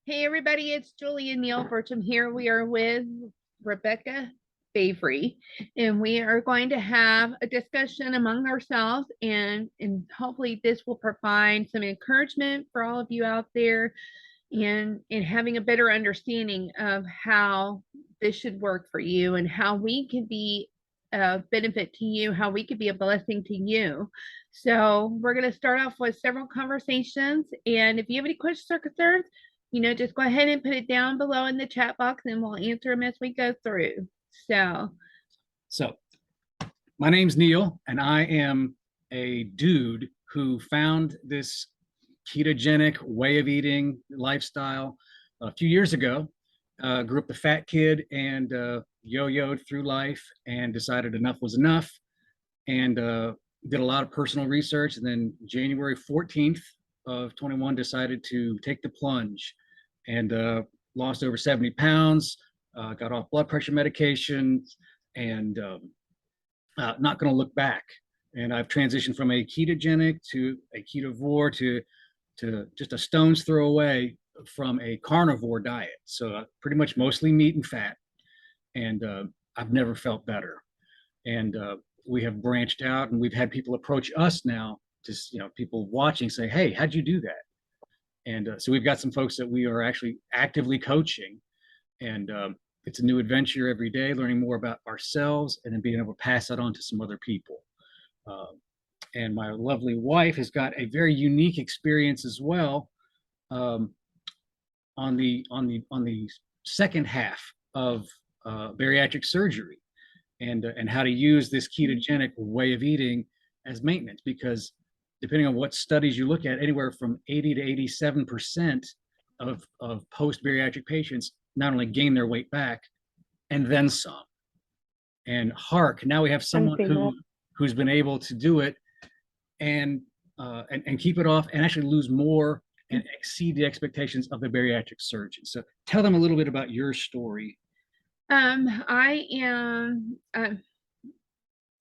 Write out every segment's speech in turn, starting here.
Hey everybody, it's Julie and Neil Burcham here. We are with Rebekah Bavry, and we are going to have a discussion among ourselves, and hopefully this will provide some encouragement for all of you out there and having a better understanding of how this should work for you and how we can be a benefit to you, how we could be a blessing to you. So we're going to start off with several conversations, and if you have any questions or concerns, just go ahead and put it down below in the chat box and we'll answer them as we go through. So my name's Neil, and I am a dude who found this ketogenic way of eating lifestyle a few years ago. Grew up a fat kid and yo-yoed through life and decided enough was enough, and did a lot of personal research. And then January 14th of 21 decided to take the plunge and lost over 70 pounds, got off blood pressure medication, and not going to look back. And I've transitioned from a ketogenic to a ketovore to just a stone's throw away from a carnivore diet. So pretty much mostly meat and fat. And I've never felt better. And we have branched out, and we've had people approach us now, just people watching, say, hey, how'd you do that? And so we've got some folks that we are actually actively coaching, and it's a new adventure every day, learning more about ourselves and then being able to pass that on to some other people. And my lovely wife has got a very unique experience as well, on the second half of bariatric surgery, and how to use this ketogenic way of eating as maintenance, because depending on what studies you look at, anywhere from 80 to 87% of post-bariatric patients not only gain their weight back and then some. And hark, now we have someone who's been able to do it and keep it off and actually lose more and exceed the expectations of the bariatric surgeon. So tell them a little bit about your story.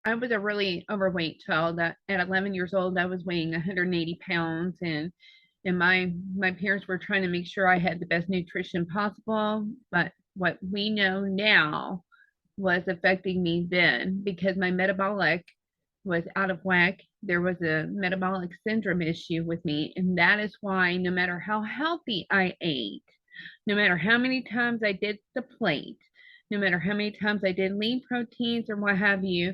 I was a really overweight child. At 11 years old, I was weighing 180 pounds, and my parents were trying to make sure I had the best nutrition possible. But what we know now was affecting me then, because my metabolic was out of whack. There was a metabolic syndrome issue with me, and that is why no matter how healthy I ate, no matter how many times I did the plate, no matter how many times I did lean proteins or what have you,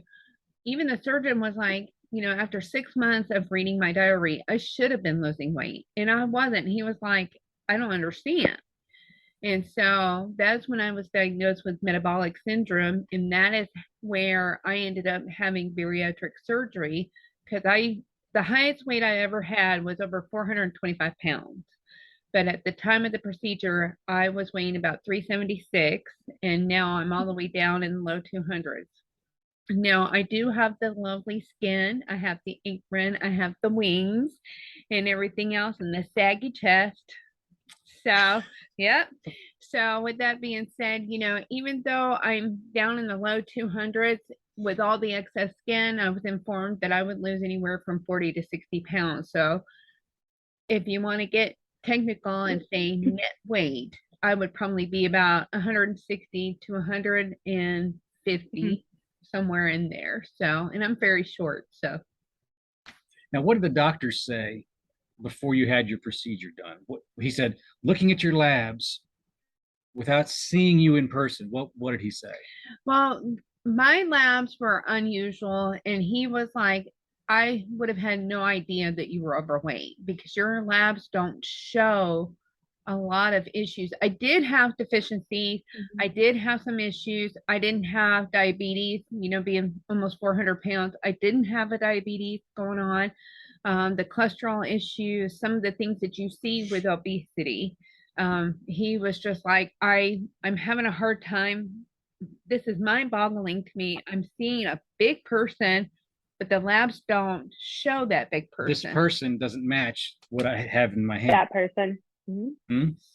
even the surgeon was like, after 6 months of reading my diary, I should have been losing weight, and I wasn't. He was like, I don't understand. And so that's when I was diagnosed with metabolic syndrome, and that is where I ended up having bariatric surgery, because the highest weight I ever had was over 425 pounds. But at the time of the procedure, I was weighing about 376, and now I'm all the way down in the low 200s. Now, I do have the lovely skin, I have the apron, I have the wings and everything else, and the saggy chest. So, yep. So with that being said, even though I'm down in the low 200s with all the excess skin, I was informed that I would lose anywhere from 40 to 60 pounds. So if you want to get technical and say net weight, I would probably be about 160 to 150, somewhere in there. So, and I'm very short. So now, what did the doctors say before you had your procedure done? He said, looking at your labs without seeing you in person, what did he say? Well, my labs were unusual, and he was like, I would have had no idea that you were overweight because your labs don't show a lot of issues. I did have deficiencies. I did have some issues. I didn't have diabetes, being almost 400 pounds. I didn't have a diabetes going on. The cholesterol issues, some of the things that you see with obesity. He was just like, I'm having a hard time. This is mind-boggling to me. I'm seeing a big person, but the labs don't show that big person. This person doesn't match what I have in my hand. That person.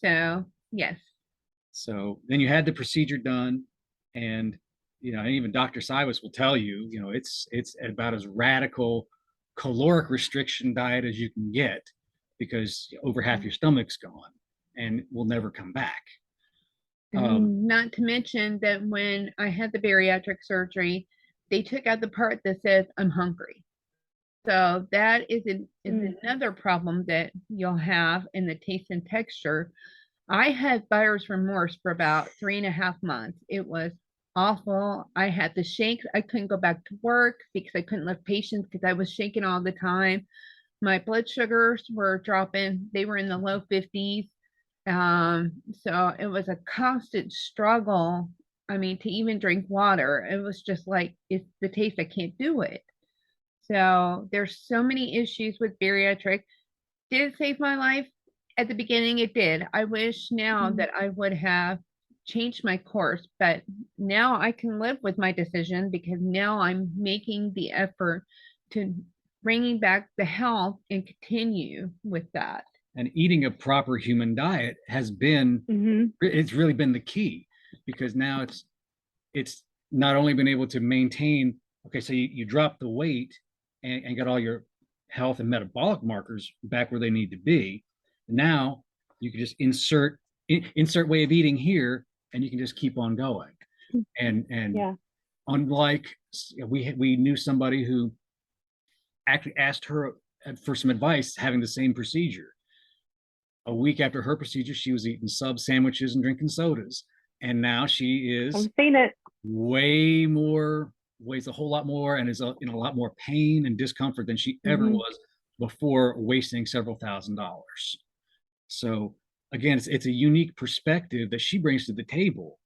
So, yes. So then you had the procedure done, and even Dr. Cybus will tell you, it's about as radical caloric restriction diet as you can get, because over half your stomach's gone. and will never come back. Not to mention that when I had the bariatric surgery, they took out the part that says I'm hungry. So that is another problem that you'll have in the taste and texture. I had buyer's remorse for about 3.5 months. It was awful. I had the shakes. I couldn't go back to work because I couldn't lift patients because I was shaking all the time. My blood sugars were dropping. They were in the low 50s. So it was a constant struggle. I mean, to even drink water, it was just like, it's the taste, I can't do it. So there's so many issues with bariatric. Did it save my life? At the beginning, it did. I wish now that I would have changed my course, but now I can live with my decision because now I'm making the effort to bringing back the health and continue with that. And eating a proper human diet has been, it's really been the key, because now it's not only been able to maintain, okay, so you drop the weight and got all your health and metabolic markers back where they need to be. Now you can just insert way of eating here, and you can just keep on going. And unlike, we knew somebody who actually asked her for some advice having the same procedure. A week after her procedure, she was eating sub sandwiches and drinking sodas, and now she is weighs a whole lot more, and is in a lot more pain and discomfort than she ever was before wasting several $1,000s. So again, it's a unique perspective that she brings to the table.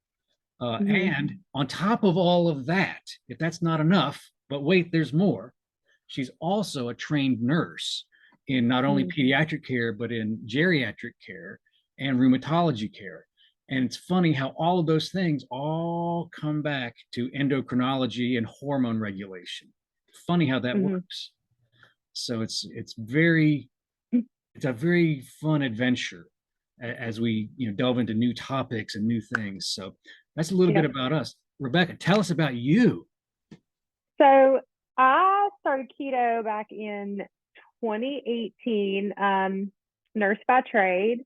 And on top of all of that, if that's not enough, but wait, there's more. She's also a trained nurse in not only pediatric care, but in geriatric care and rheumatology care. And it's funny how all of those things all come back to endocrinology and hormone regulation. Funny how that works. So it's a very fun adventure as we delve into new topics and new things. So that's a little bit about us. Rebekah, tell us about you. So I started keto back in 2018, nurse by trade.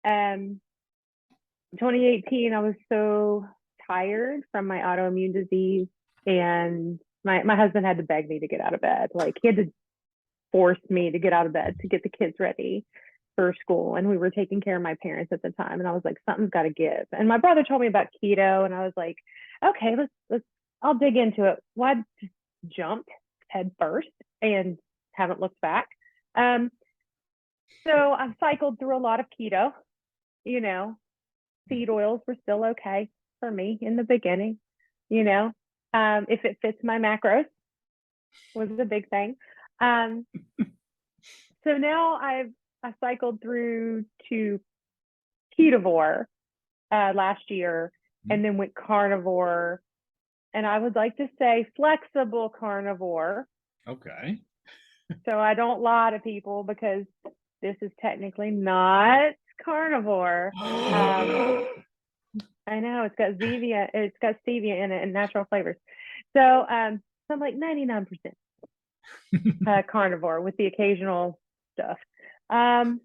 2018, I was so tired from my autoimmune disease, and my husband had to beg me to get out of bed. Like, he had to force me to get out of bed to get the kids ready for school. And we were taking care of my parents at the time. And I was like, something's got to give. And my brother told me about keto, and I was like, okay, I'll dig into it. Well, I just jumped head first and haven't looked back. So I've cycled through a lot of keto. Seed oils were still okay for me in the beginning. If it fits my macros was a big thing. So now I cycled through to ketovore last year, and then went carnivore, and I would like to say flexible carnivore. Okay. So I don't lie to people, because this is technically not carnivore. I know it's got stevia in it and natural flavors. So I'm like 99% carnivore with the occasional stuff. I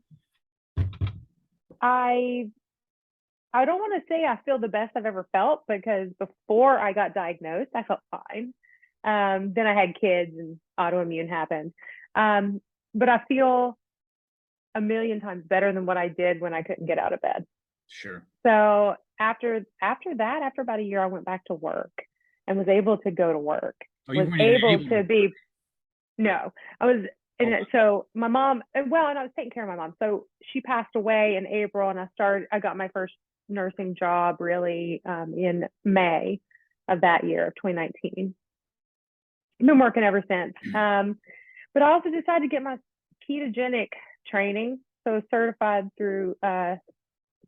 don't want to say I feel the best I've ever felt, because before I got diagnosed, I felt fine. Then I had kids and autoimmune happened. But I feel a million times better than what I did when I couldn't get out of bed. Sure. So after about a year, I went back to work and was able to go to work. So my mom, and I was taking care of my mom. So she passed away in April, and I got my first nursing job really in May of that year of 2019. I've been working ever since. But I also decided to get my ketogenic training. So I was certified through the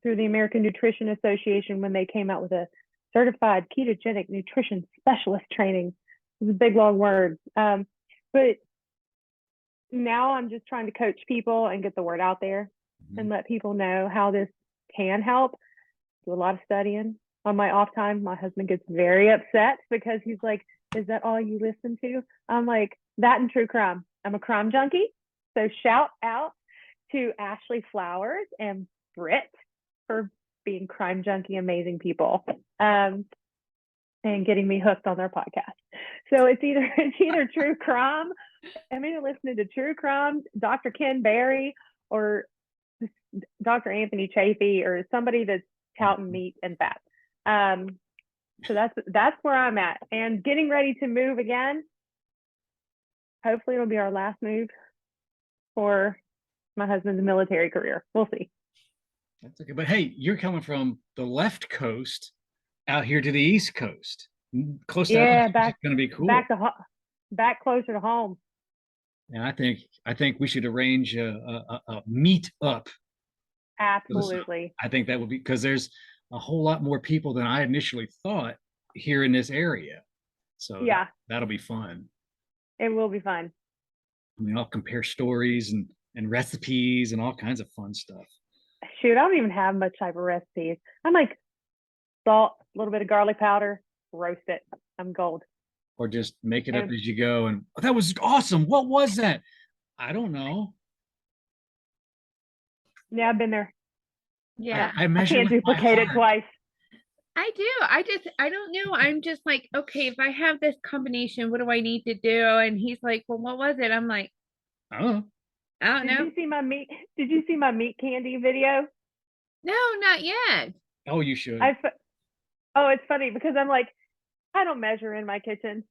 American Nutrition Association when they came out with a certified ketogenic nutrition specialist training. It was a big, long word. But now I'm just trying to coach people and get the word out there and let people know how this can help. Do a lot of studying on my off time. My husband gets very upset because he's like, is that all you listen to? I'm like, that and true crime. I'm a crime junkie. So shout out to Ashley Flowers and Britt for being crime junkie, amazing people, and getting me hooked on their podcast. So it's either true crime. I'm either listening to true crime, Dr. Ken Berry, or Dr. Anthony Chafee, or somebody that's touting meat and fat. So that's where I'm at, and getting ready to move again. Hopefully it'll be our last move for my husband's military career. We'll see. That's okay. But hey, you're coming from the left coast out here to the East Coast. Close to back. It's going to be cool. Back closer to home. And I think we should arrange a meet up. Absolutely. I think that would be, because there's a whole lot more people than I initially thought here in this area. So yeah, that'll be fun. It will be fun. I mean, I'll compare stories and recipes and all kinds of fun stuff. Shoot, I don't even have much type of recipes. I'm like salt, a little bit of garlic powder, roast it. I'm gold. Or just make it up as you go. And that was awesome. What was that? I don't know. Yeah, I've been there. Yeah. I can't duplicate it twice. I do. I don't know. I'm just like, okay, if I have this combination, what do I need to do? And he's like, well, what was it? I'm like, oh, I don't know. Did you see my meat candy video? No, not yet. Oh, you should. It's funny because I'm like, I don't measure in my kitchen.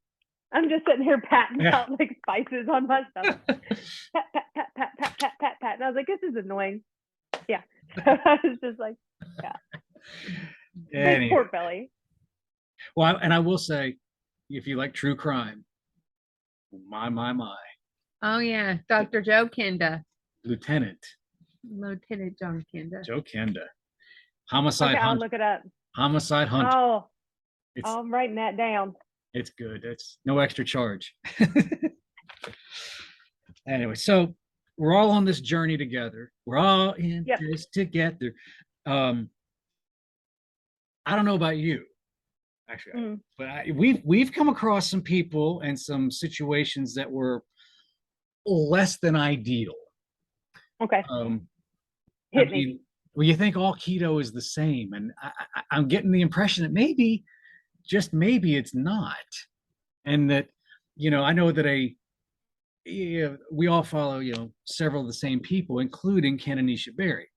I'm just sitting here patting out like spices on my stuff. Pat, pat, pat, pat, pat, pat, pat, pat. And I was like, this is annoying. Yeah. I was just like, yeah. Anyway. Big pork belly. Well, and I will say, if you like true crime, my. Oh yeah, Dr. Joe Kenda. Lieutenant John Kenda. Joe Kenda. Homicide I'll Hunt. look it up. Homicide Hunt. Oh, I'm writing that down. It's good. It's no extra charge. Anyway, so we're all on this journey together. We're all in this together. I don't know about you, actually, but we've come across some people and some situations that were less than ideal. Okay. Hit me. Well, you think all keto is the same, and I'm getting the impression that maybe, just maybe, it's not, and that, I know that we all follow, several of the same people, including Ken and Nisha Berry,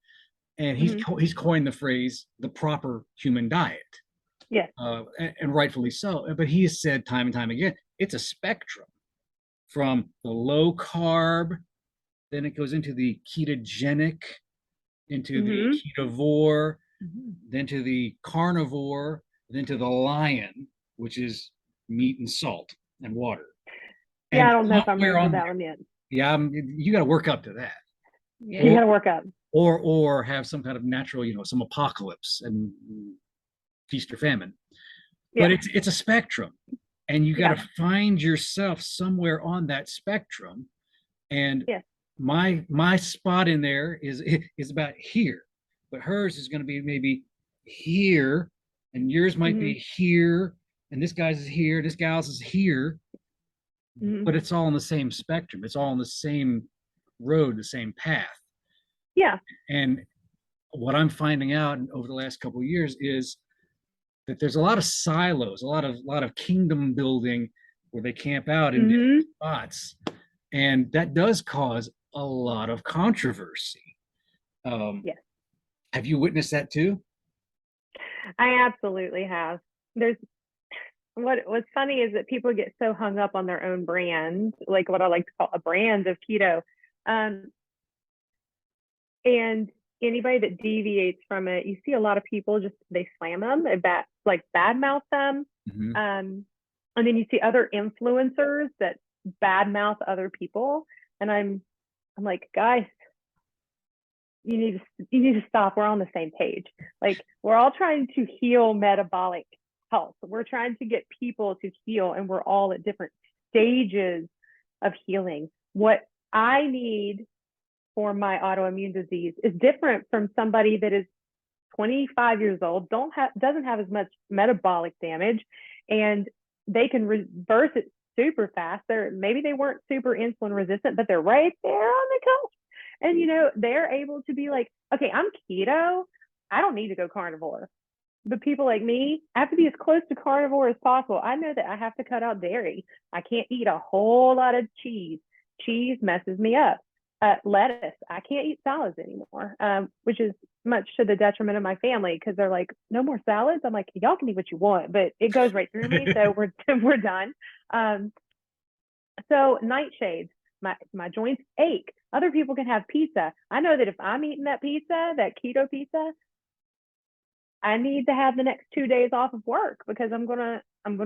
and he's coined the phrase the proper human diet. Yeah. And rightfully so. But he has said time and time again, it's a spectrum from the low carb, then it goes into the ketogenic, into the ketovore, then to the carnivore, then to the lion, which is meat and salt and water. Yeah, and I don't know if I'm ready for that one yet. Yeah, you got to work up to that. Yeah. You got to work up. Or have some kind of natural, some apocalypse and feast or famine. Yeah. But it's a spectrum, and you got to find yourself somewhere on that spectrum. And my spot in there is about here, but hers is going to be maybe here, and yours might be here, and this guy's is here, this gal's is here, but it's all on the same spectrum. It's all on the same road, the same path. Yeah. And what I'm finding out over the last couple of years is that there's a lot of silos, a lot of kingdom building where they camp out in different spots, and that does cause a lot of controversy. Yes. Have you witnessed that too? I absolutely have. What's funny is that people get so hung up on their own brand, like what I like to call a brand of keto. And anybody that deviates from it, you see a lot of people they slam them, they badmouth them. And then you see other influencers that badmouth other people. And I'm like, guys, you need to stop. We're on the same page. Like, we're all trying to heal metabolic health. We're trying to get people to heal, and we're all at different stages of healing. What I need for my autoimmune disease is different from somebody that is 25 years old, doesn't have as much metabolic damage, and they can reverse it super fast. Maybe they weren't super insulin resistant, but they're right there on the cusp. And they're able to be like, okay, I'm keto. I don't need to go carnivore. But people like me, I have to be as close to carnivore as possible. I know that I have to cut out dairy. I can't eat a whole lot of cheese. Cheese messes me up. Lettuce, I can't eat salads anymore, which is much to the detriment of my family because they're like, no more salads. I'm like, y'all can eat what you want, but it goes right through me. So we're done. So nightshades, my joints ache. Other people can have pizza. I know that if I'm eating that pizza, that keto pizza, I need to have the next 2 days off of work because I'm gonna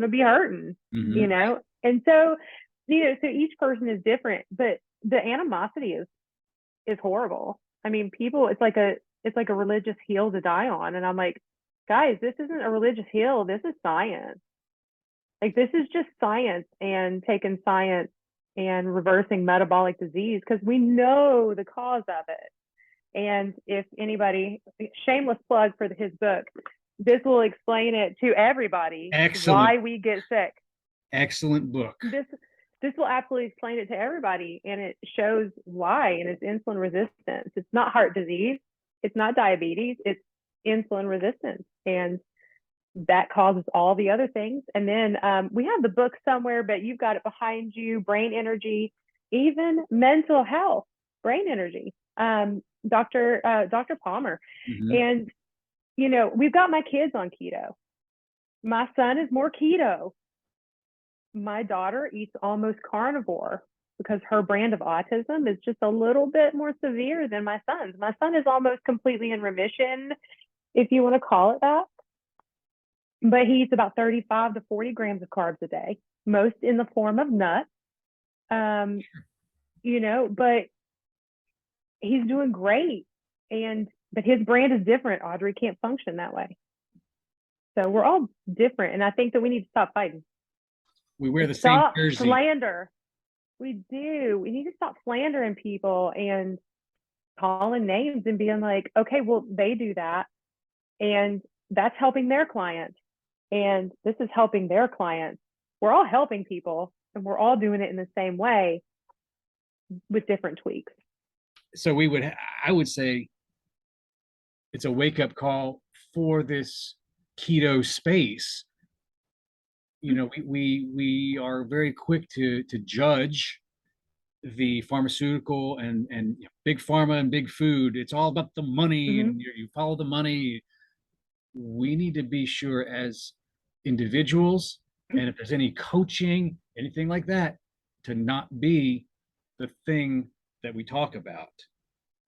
be hurting, you know. And so, you know, so each person is different, but the animosity is horrible. I mean, people, it's like a religious hill to die on, and I'm like, guys, this isn't a religious hill. This is science. Like, this is just science and taking science and reversing metabolic disease because we know the cause of it. And if anybody, shameless plug for his book, this will explain it to everybody. Excellent. Why we get sick. Excellent book. This will absolutely explain it to everybody, and it shows why. And it's insulin resistance. It's not heart disease. It's not diabetes. It's insulin resistance, and that causes all the other things. And then we have the book somewhere, but you've got it behind you. Brain energy, even mental health, brain energy. Dr. Palmer. And, you know, we've got my kids on keto. My son is more keto. My daughter eats almost carnivore because her brand of autism is just a little bit more severe than my son's. My son is almost completely in remission, if you want to call it that. But he eats about 35 to 40 grams of carbs a day, most in the form of nuts. You know, but he's doing great. But his brand is different. Audrey can't function that way. So we're all different. And I think that we need to stop fighting. We wear the same jersey. Stop slander. We do. We need to stop slandering people and calling names and being like, okay, well, they do that. And that's helping their clients. And this is helping their clients. We're all helping people, and we're all doing it in the same way with different tweaks. So I would say it's a wake-up call for this keto space. You know, we are very quick to judge the pharmaceutical and big pharma and big food. It's all about the money, and you follow the money. We need to be sure as individuals, and if there's any coaching, anything like that, to not be the thing that we talk about.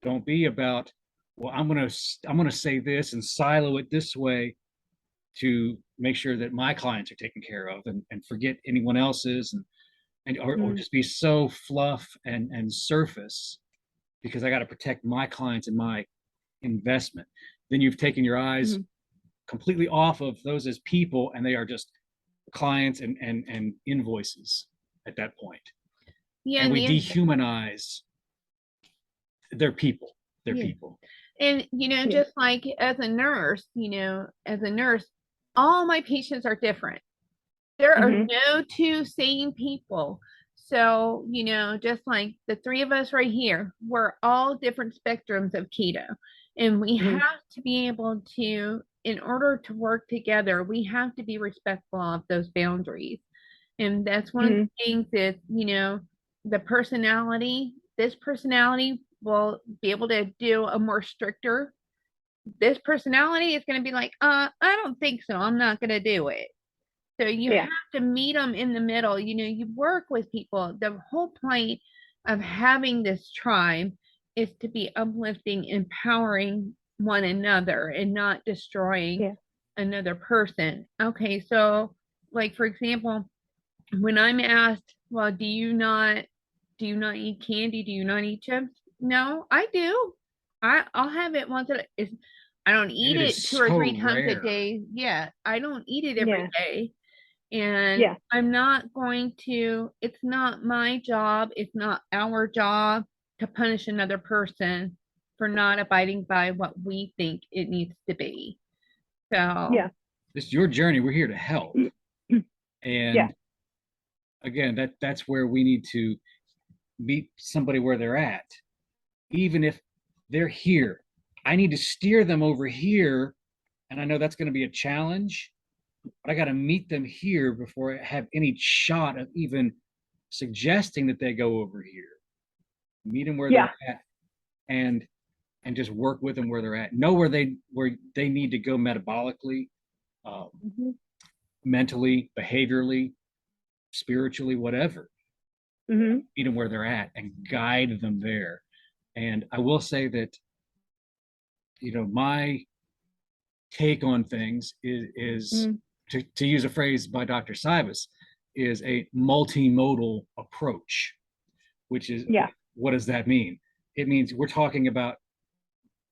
Don't be about, well, I'm gonna say this and silo it this way to make sure that my clients are taken care of, and forget anyone else's, or just be so fluff and surface because I got to protect my clients and my investment. Then you've taken your eyes completely off of those as people, and they are just clients and invoices at that point. Yeah, and we dehumanize their people. They're people. And, you know, just like as a nurse, all my patients are different. There are no two same people. So, you know, just like the three of us right here, we're all different spectrums of keto. And we have to be able to, in order to work together, we have to be respectful of those boundaries. And that's one of the things that, you know, this personality will be able to do a more stricter. This personality is going to be like, I don't think so. I'm not going to do it. So you have to meet them in the middle. You know, you work with people. The whole point of having this tribe is to be uplifting, empowering one another, and not destroying another person. Okay, so like, for example, when I'm asked, well, do you not eat candy? Do you not eat chips? No, I do. I'll have it once. I don't eat it 2 or 3 times a day. Yeah, I don't eat it every day. And I'm not going to, it's not my job, it's not our job to punish another person for not abiding by what we think it needs to be. So this is your journey. We're here to help. And again, that's where we need to meet somebody where they're at. Even if they're here, I need to steer them over here. And I know that's going to be a challenge, but I got to meet them here before I have any shot of even suggesting that they go over here. Meet them where Yeah. they're at, and just work with them where they're at. Know where they need to go metabolically, Mhm. mentally, behaviorally, spiritually, whatever. Mhm. Meet them where they're at and guide them there. And I will say that, my take on things is Mhm. to use a phrase by Dr. Sybus, is a multimodal approach, which is, Yeah. what does that mean? It means we're talking about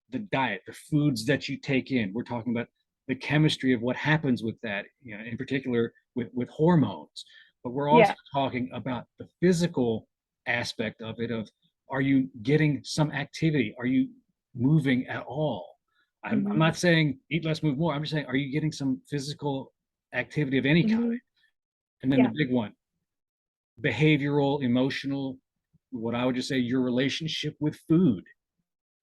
the diet, the foods that you take in. We're talking about the chemistry of what happens with that, in particular with hormones. But we're also Yeah. talking about the physical aspect of it, of, are you getting some activity? Are you moving at all? I'm Mhm. not saying eat less, move more. I'm just saying, are you getting some physical activity of any kind? Mhm. And then Yeah. the big one, behavioral, emotional, what I would just say, your relationship with food.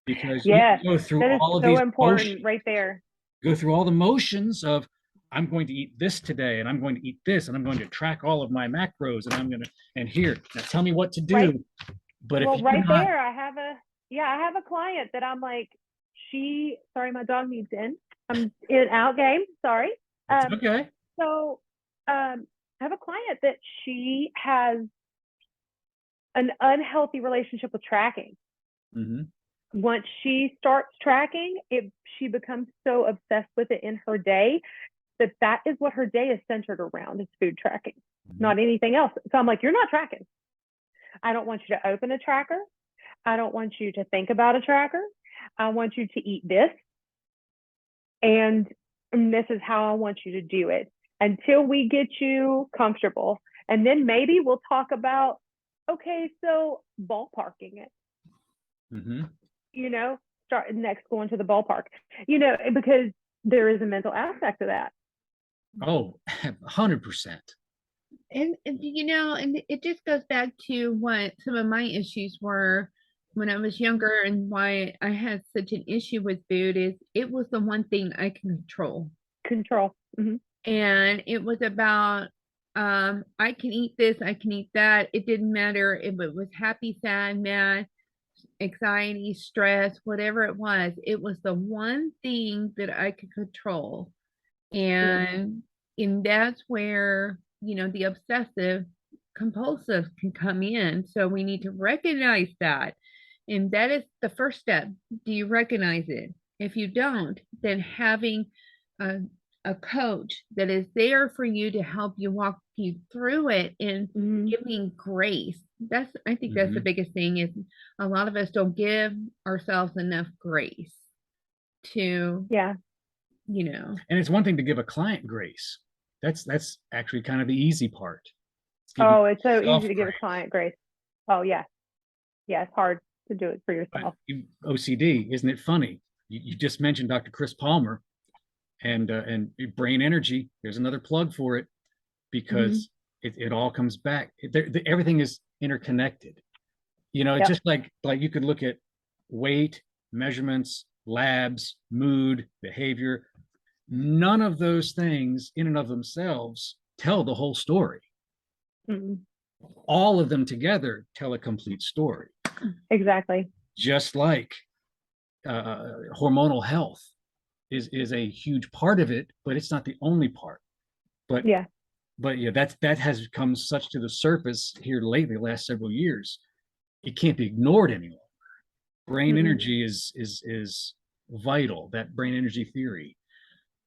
Because you Yes. can go through That is all of so these important motions, right there. go through all the motions of, I'm going to eat this today, and I'm going to eat this, and I'm going to track all of my macros, and I'm going to, and here, now tell me what to do. Right. But if Well, you're right not, there, I have a client that I'm like, sorry, my dog needs in. I'm in out game. Sorry. it's okay. So I have a client that she has an unhealthy relationship with tracking. Mm-hmm. Once she starts tracking, she becomes so obsessed with it in her day that is what her day is centered around, is food tracking, Mm-hmm. not anything else. So I'm like, you're not tracking. I don't want you to open a tracker. I don't want you to think about a tracker. I want you to eat this. And this is how I want you to do it until we get you comfortable. And then maybe we'll talk about, okay, so ballparking it, Mm-hmm. Start next going to the ballpark, because there is a mental aspect of that. Oh, 100%. And and it just goes back to what some of my issues were when I was younger, and why I had such an issue with food is it was the one thing I can control. Control. Mm-hmm. And it was about I can eat this, I can eat that. It didn't matter if it was happy, sad, mad, anxiety, stress, whatever it was. It was the one thing that I could control. And that's where, the obsessive compulsive can come in. So we need to recognize that. And that is the first step. Do you recognize it? If you don't, then having a, a coach that is there for you to help you walk you through it, and Mm-hmm. giving grace. I think that's the Mm-hmm. biggest thing, is a lot of us don't give ourselves enough grace to, Yeah. And it's one thing to give a client grace. That's actually kind of the easy part. Oh, it's so Self easy to give a grace. client grace. Oh, yeah. Yeah, it's hard to do it for But yourself. OCD, isn't it funny? You just mentioned Dr. Chris Palmer, and brain energy. There's another plug for it, because it all comes back. Everything is interconnected. It's Yep. just like you could look at weight, measurements, labs, mood, behavior. None of those things in and of themselves tell the whole story. Mm-hmm. All of them together tell a complete story. Exactly. Just like hormonal health is a huge part of it, but it's not the only part. But Yeah. that has come such to the surface here lately, the last several years. It can't be ignored any longer. Brain energy is vital. That brain energy theory.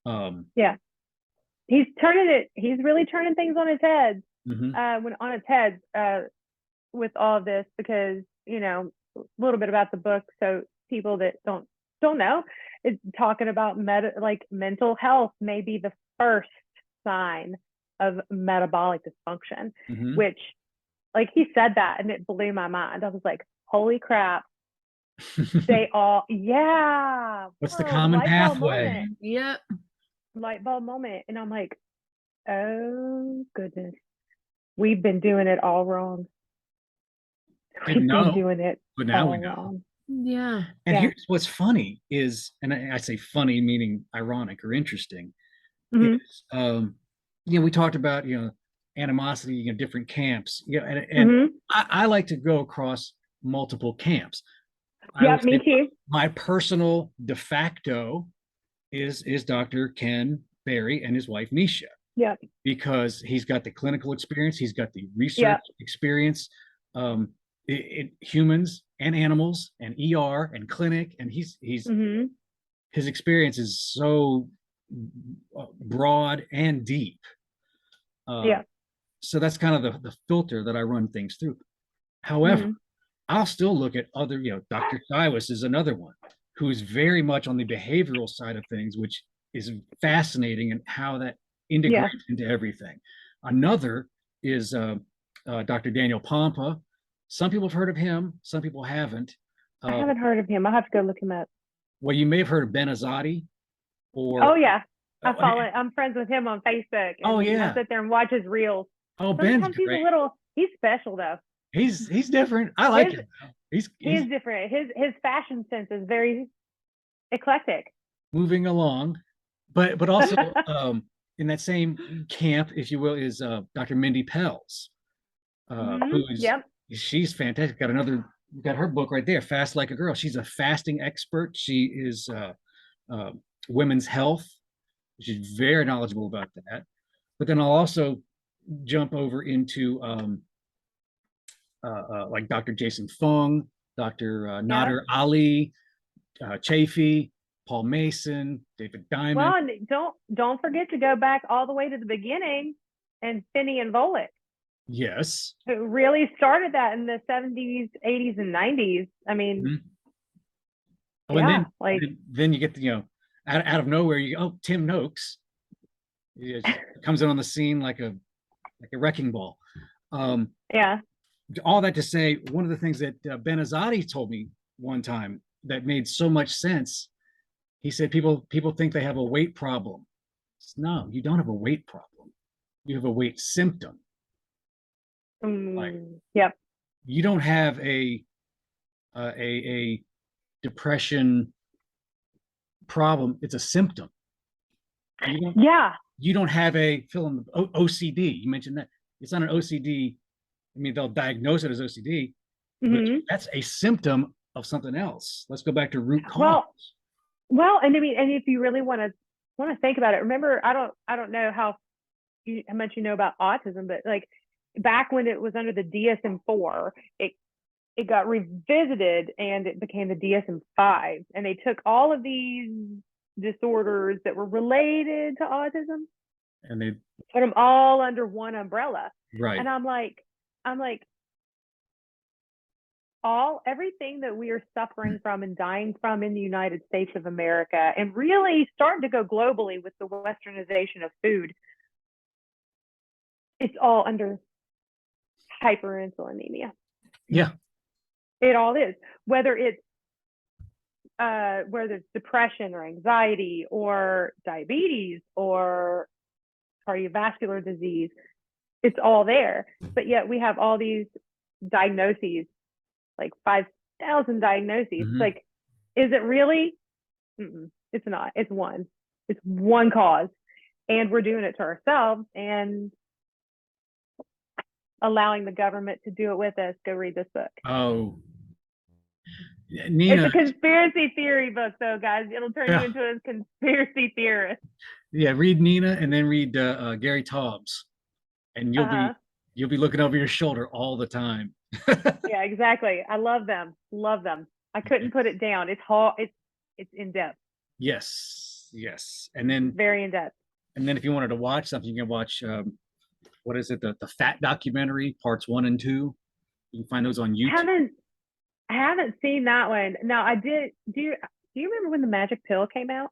Yeah. He's really turning things on its head. With all of this, because a little bit about the book, so people that don't know, is talking about mental health may be the first sign of metabolic dysfunction, which, like, he said that and it blew my mind. I was like, holy crap. They all, yeah. What's the common pathway? Yep. Light bulb moment. And I'm like, oh goodness, we've been doing it all wrong. Didn't know, Doing it but now we all know. wrong. Yeah. And Yeah. here's what's funny is, and I say funny meaning ironic or interesting, Hmm. is we talked about animosity in different camps, and Hmm. I like to go across multiple camps. I Yeah, would me say too. my personal de facto is Dr. Ken Berry and his wife Misha, Yeah. because he's got the clinical experience, he's got the Yeah. research experience, humans and animals and ER and clinic, and Hmm. his experience is so broad and deep. Yeah. So that's kind of the filter that I run things through. However, Hmm. I'll still look at other, Dr. Cywis is another one who's very much on the behavioral side of things, which is fascinating and how that Yeah. integrates into everything. Another is Dr. Daniel Pompa. Some people have heard of him, some people haven't. I haven't heard of him. I'll have to go look him up. Well, you may have heard of Ben Azadi, Oh or yeah. uh, I'm friends with him on Facebook, oh and I yeah, sit there and watch his reels. oh Ben's Sometimes he's great. he's special though. He's different. I like His him. He's he is different. His fashion sense is very eclectic. moving along, but also in that same camp, if you will, is Dr. Mindy Pels, who is Yep. she's fantastic. Got her book right there, Fast Like a Girl. She's a fasting expert. She is uh, women's health. She's very knowledgeable about that. But then I'll also jump over into like Dr. Jason Fung, Dr. Yeah. Nader Ali, Chafee, Paul Mason, David Diamond. Well, and don't forget to go back all the way to the beginning and Finney and Volek, Yes. who really started that in the 70s, 80s, and 90s. I mean, Mhm. Oh, yeah, and like then you get out of nowhere, Tim Noakes. He just comes in on the scene like a wrecking ball. yeah. All that to say, one of the things that Ben Azadi told me one time that made so much sense. He said people think they have a weight problem. No, you don't have a weight problem. You have a weight symptom. Like Yep. you don't have a depression problem. It's a symptom. Yeah. You don't have a OCD. You mentioned that it's not an OCD. I mean, they'll diagnose it as OCD, but Hmm. that's a symptom of something else. Let's go back to root cause. Well, and I mean, and if you really want to think about it, remember, I don't know how much you know about autism, but like back when it was under the DSM-4, it got revisited and it became the DSM-5, and they took all of these disorders that were related to autism And they put them all under one umbrella. right. And I'm like, everything that we are suffering from and dying from in the United States of America, and really starting to go globally with the westernization of food, it's all under hyperinsulinemia. Yeah. It all is, whether it's depression or anxiety or diabetes or cardiovascular disease, it's all there. But yet we have all these diagnoses, like 5,000 diagnoses. Mhm. Like, is it really? It's not. It's one cause, and we're doing it to ourselves and allowing the government to do it with us. Go read this book. Oh, Nina. It's a conspiracy theory book, though, guys. It'll turn you into a conspiracy theorist. Yeah, read Nina and then read Gary Taubes, and you'll be looking over your shoulder all the time. Yeah, exactly. I love them. I couldn't put it down. It's hard. It's in depth. Yes, and then very in depth. And then if you wanted to watch something, you can watch what is it? The Fat documentary, parts 1 and 2. You can find those on YouTube. I haven't seen that one. No, I did. Do you remember when the Magic Pill came out?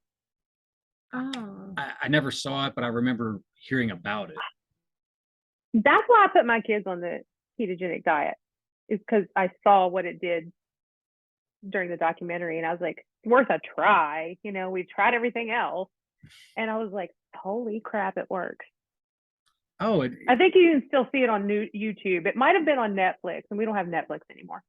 Oh. I never saw it, but I remember hearing about it. That's why I put my kids on the ketogenic diet, is because I saw what it did during the documentary, and I was like, it's worth a try. We've tried everything else, and I was like, holy crap, it works. Oh, I think you can still see it on YouTube. It might have been on Netflix, and we don't have Netflix anymore.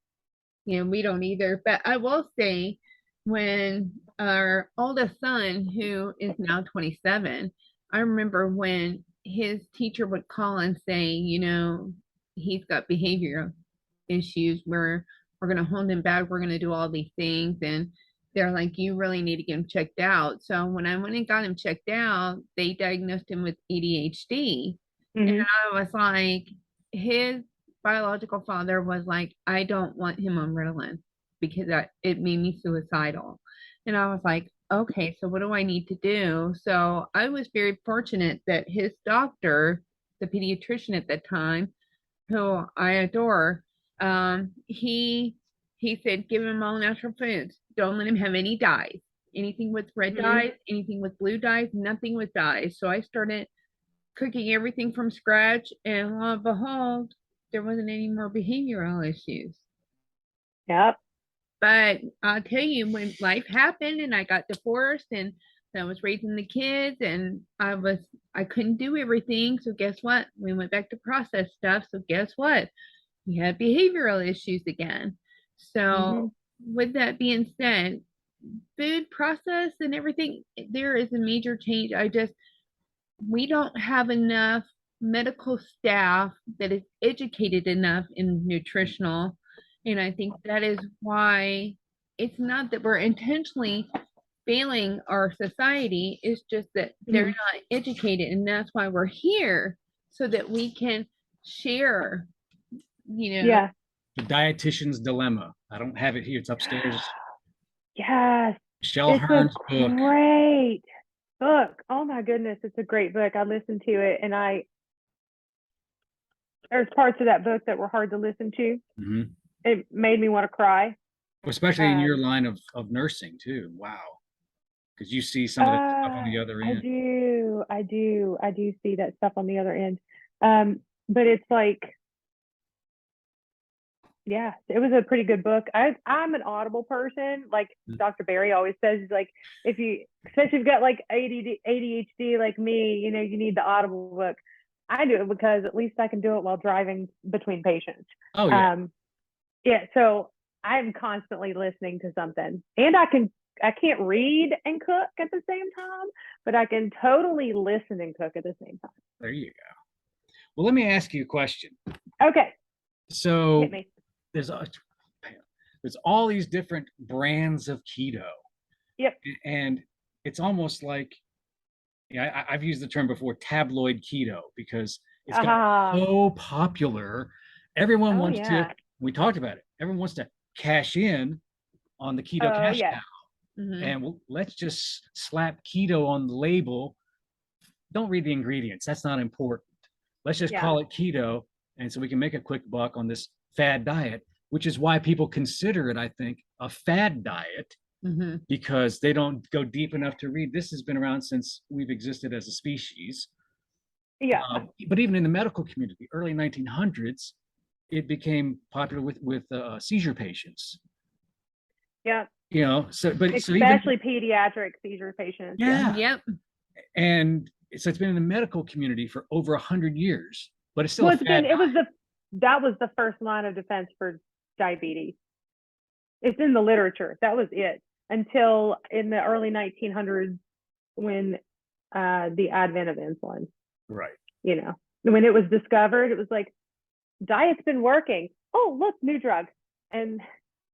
we don't either. But I will say, when our oldest son, who is now 27, I remember when his teacher would call and say, he's got behavioral issues where we're going to hold him back, we're going to do all these things, and they're like, you really need to get him checked out. So when I went and got him checked out, they diagnosed him with ADHD. And I was like, his biological father was like, I don't want him on Ritalin because it made me suicidal. And I was like, okay, so what do I need to do? So I was very fortunate that his doctor, the pediatrician at that time, who I adore, he said, give him all natural foods. Don't let him have any dyes. Anything with red dyes, anything with blue dyes, nothing with dyes. So I started cooking everything from scratch, and lo and behold, there wasn't any more behavioral issues. Yep. But I'll tell you, when life happened and I got divorced and I was raising the kids and I couldn't do everything. So guess what? We went back to processed stuff. So guess what? We had behavioral issues again. So with that being said, food process and everything, there is a major change. We don't have enough medical staff that is educated enough in nutritional. And I think that is why it's not that we're intentionally failing our society, it's just that they're not educated. And that's why we're here, so that we can share, Yeah. The Dietitian's Dilemma. I don't have it here. It's upstairs. Yes. Michelle It's Hearn's a book. great book. Oh my goodness, it's a great book. I listened to it, and there's parts of that book that were hard to listen to. It made me want to cry. Especially in your line of nursing too. Wow. Because you see some of the stuff on the other end. I do see that stuff on the other end. But it's like, yeah, it was a pretty good book. I'm an Audible person. Like Dr. Barry always says, like, especially if you've got like ADHD like me, you need the Audible book. I do it because at least I can do it while driving between patients. Oh, yeah. Yeah, so I'm constantly listening to something, and I can't read and cook at the same time, but I can totally listen and cook at the same time. There you go. Well, let me ask you a question. Okay. So Hit me. there's all these different brands of keto. Yep. And it's almost like, I've used the term before, tabloid keto, because it's got so popular. Everyone wants to, we talked about it, everyone wants to cash in on the keto cash cow. And let's just slap keto on the label. Don't read the ingredients. That's not important. Let's just call it keto. And so we can make a quick buck on this fad diet, which is why people consider it, I think, a fad diet, because they don't go deep enough to read. This has been around since we've existed as a species. Yeah. But even in the medical community, early 1900s, it became popular with seizure patients. Yeah. Especially pediatric seizure patients. Yeah. Yep. And so it's been in the medical community for over 100 years, but it's still that was the first line of defense for diabetes. It's in the literature. That was it until in the early 1900s, when the advent of insulin. Right. When it was discovered, it was like, diet's been working. Oh, look, new drug. And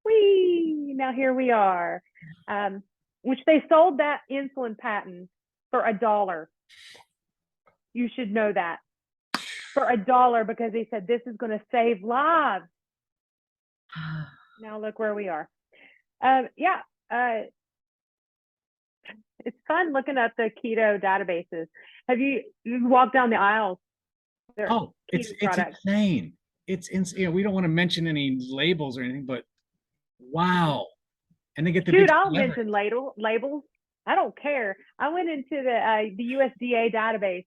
now here we are. Which they sold that insulin patent for $1. You should know that. For $1, because they said this is going to save lives. Now look where we are. It's fun looking up the keto databases. Have you walked down the aisles? It's insane. It's insane. We don't want to mention any labels or anything, but wow. And they get the I'll mention labels. I don't care. I went into the USDA database,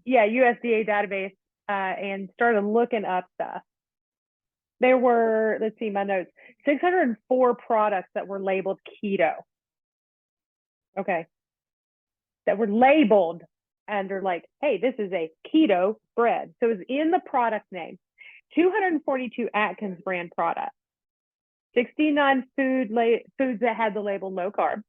USDA database, and started looking up stuff. There were, let's see my notes, 604 products that were labeled keto. Okay. That were labeled, and they're like, hey, this is a keto bread. So it was in the product name. 242 Atkins brand products. 69 foods that had the label low carb.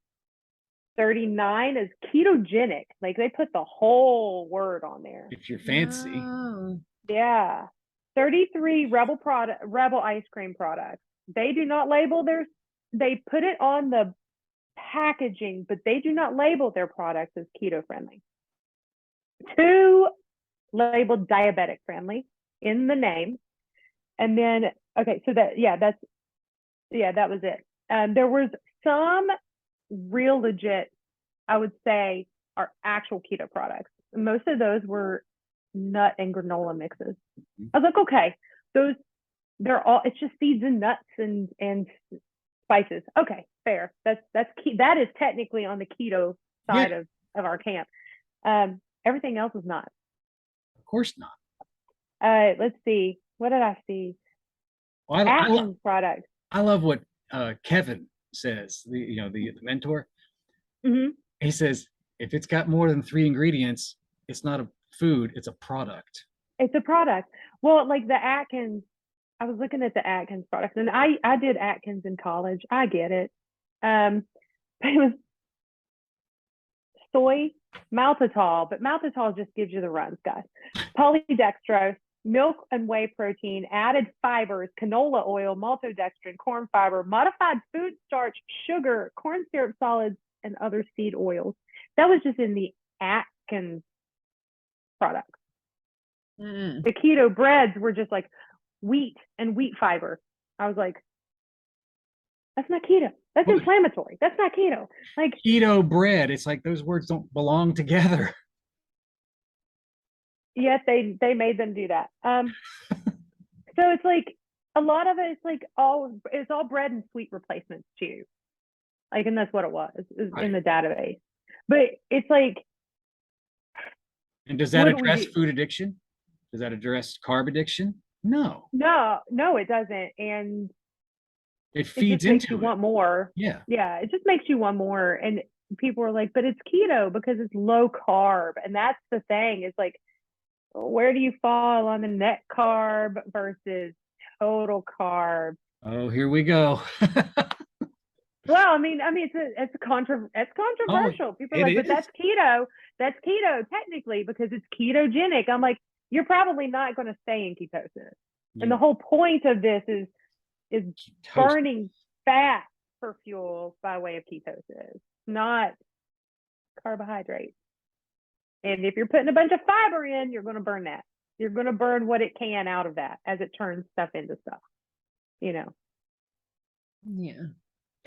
39 is ketogenic. Like they put the whole word on there. If you're fancy. Oh, Yeah. 33 Rebel ice cream products. They do not label they put it on the packaging, but they do not label their products as keto friendly. 2 labeled diabetic friendly in the name. And then, okay, so that was it. There was some real legit, I would say, are actual keto products. Most of those were nut and granola mixes. I was like, okay, it's just seeds and nuts and spices. Okay, fair. That is technically on the keto side of our camp. Everything else is not. Of course not. Let's see. What did I see? Well, Atkins products. I love what Kevin says, the mentor. Mm-hmm. He says, if it's got more than 3 ingredients, it's not a food, it's a product. It's a product. Well, like the Atkins, I was looking at the Atkins products, and I did Atkins in college. I get it. It was soy, maltitol, but maltitol just gives you the runs, guys. Polydextrose, milk and whey protein, added fibers, canola oil, maltodextrin, corn fiber, modified food starch, sugar, corn syrup solids, and other seed oils. That was just in the Atkins products. The keto breads were just like wheat and wheat fiber. I was like, that's not keto. That's inflammatory. That's not keto. Like keto bread. It's like those words don't belong together. Yes, they made them do that. So it's like a lot of it is like it's all bread and sweet replacements too. Like, and that's what it was Right. in the database. But it's like, and does that address food addiction? Does that address carb addiction? No, it doesn't. And it feeds just makes into you want more. Yeah, it just makes you want more. And people are like, but it's keto because it's low carb, and that's the thing. It's like, where do you fall on the net carb versus total carb? Oh, here we go. Well, I mean, it's controversial. People are like, but that's keto. That's keto technically because it's ketogenic. I'm like, you're probably not going to stay in ketosis. And the whole point of this is burning fat for fuel by way of ketosis, not carbohydrates. And if you're putting a bunch of fiber in, you're going to burn that. You're going to burn what it can out of that as it turns stuff into stuff. Yeah.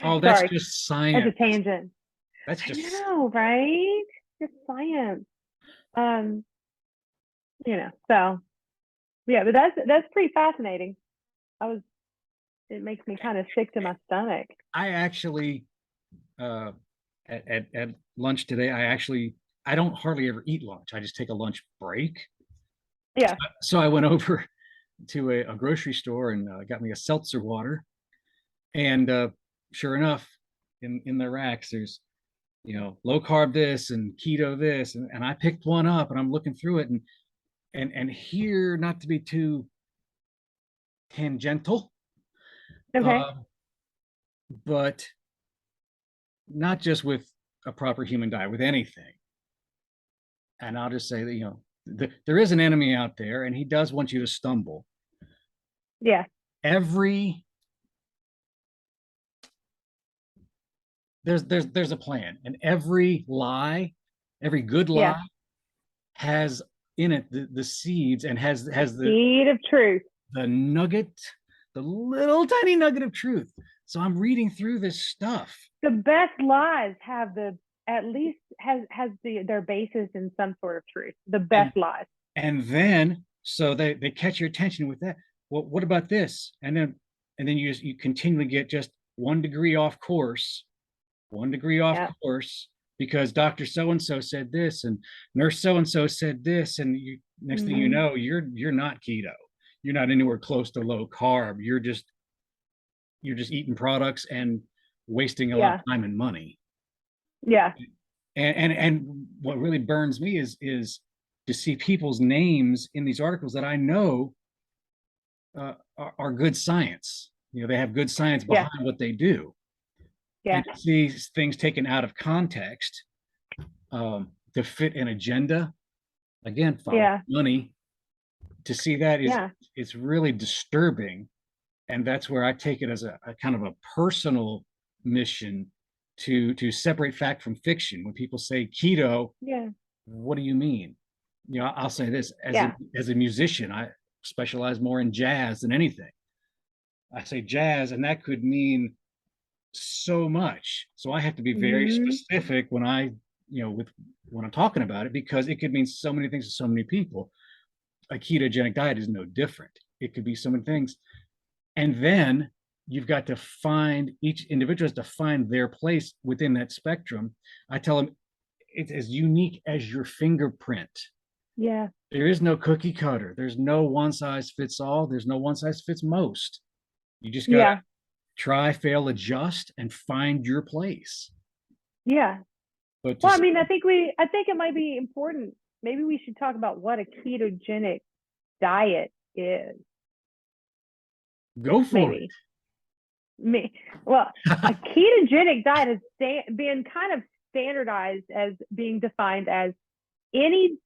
Oh, that's just science. That's a tangent. That's just, I know, right? Just science. So yeah, but that's pretty fascinating. It makes me kind of sick to my stomach. I actually, at lunch today, I don't hardly ever eat lunch. I just take a lunch break. Yeah. So I went over to a grocery store and got me a seltzer water. And sure enough, in the racks, there's, low carb this and keto this. And I picked one up and I'm looking through it and here, not to be too tangential. Okay. But not just with a proper human diet, with anything. And I'll just say that, there is an enemy out there and he does want you to stumble. Yeah. There's a plan, and every good lie has in it the seeds and has the seed of truth, the nugget, the little tiny nugget of truth. So I'm reading through this stuff. The best lies have at least their basis in some sort of truth. The best lies. And then so they catch your attention with that. Well, what about this? And then you continually get just 1 degree off course, because Dr. So-and-so said this and nurse so-and-so said this. And next thing you know, you're not keto. You're not anywhere close to low carb. You're just eating products and wasting a lot of time and money. Yeah. And what really burns me is to see people's names in these articles that I know are good science. They have good science Yeah. behind what they do. Yeah. And to see things taken out of context to fit an agenda, again, follow money. To see that is it's really disturbing, and that's where I take it as a kind of a personal mission to separate fact from fiction. When people say keto, what do you mean? I'll say this as a musician, I specialize more in jazz than anything. I say jazz, and that could mean so much. So I have to be very specific when when I'm talking about it, because it could mean so many things to so many people. A ketogenic diet is no different. It could be so many things. And then you've got to find, each individual has to find their place within that spectrum. I tell them it's as unique as your fingerprint. Yeah. There is no cookie cutter. There's no one size fits all. There's no one size fits most. You just got to try, fail, adjust, and find your place. Yeah. But well, I mean, I think it might be important. Maybe we should talk about what a ketogenic diet is. Go for it. Well, a ketogenic diet has been kind of standardized as being defined as any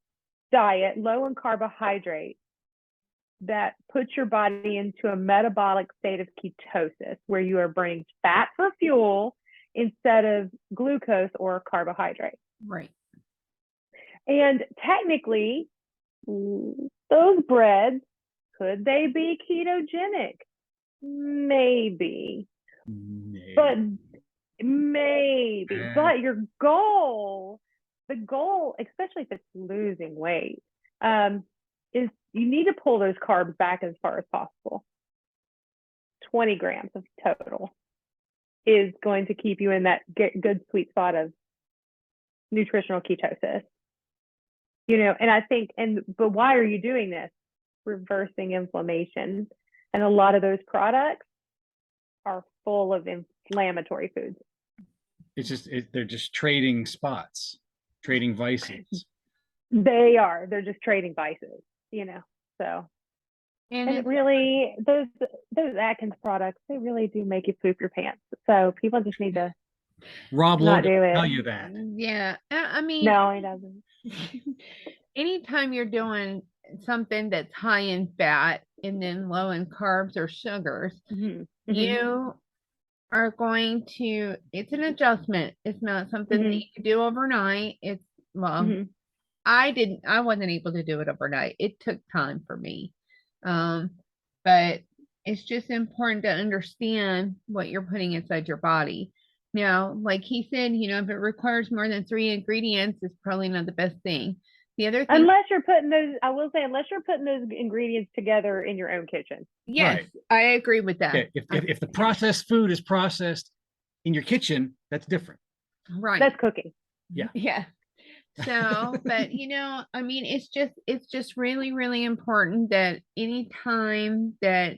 diet low in carbohydrate that puts your body into a metabolic state of ketosis, where you are burning fat for fuel instead of glucose or carbohydrate. Right. And technically, those breads, could they be ketogenic? Maybe. But your goal, especially if it's losing weight, is you need to pull those carbs back as far as possible. 20 grams of total is going to keep you in that good sweet spot of nutritional ketosis. And I think, but why are you doing this? Reversing inflammation. And a lot of those products are full of inflammatory foods. It's just, they're just trading spots, trading vices. They're just trading vices, so. And it really, those Atkins products, they really do make you poop your pants. So people just need to Rob Logan will tell you that. Yeah. I mean, no, he doesn't. Anytime you're doing something that's high in fat and then low in carbs or sugars, you are going to, it's an adjustment. It's not something that you can do overnight. It's, I wasn't able to do it overnight. It took time for me. But it's just important to understand what you're putting inside your body. Now, like he said, if it requires more than 3 ingredients, it's probably not the best thing. The other thing, unless you're putting those ingredients together in your own kitchen. Yes, right. I agree with that. Okay. If the processed food is processed in your kitchen, that's different. Right. That's cooking. Yeah. Yeah. So, but I mean, it's just really, really important that anytime that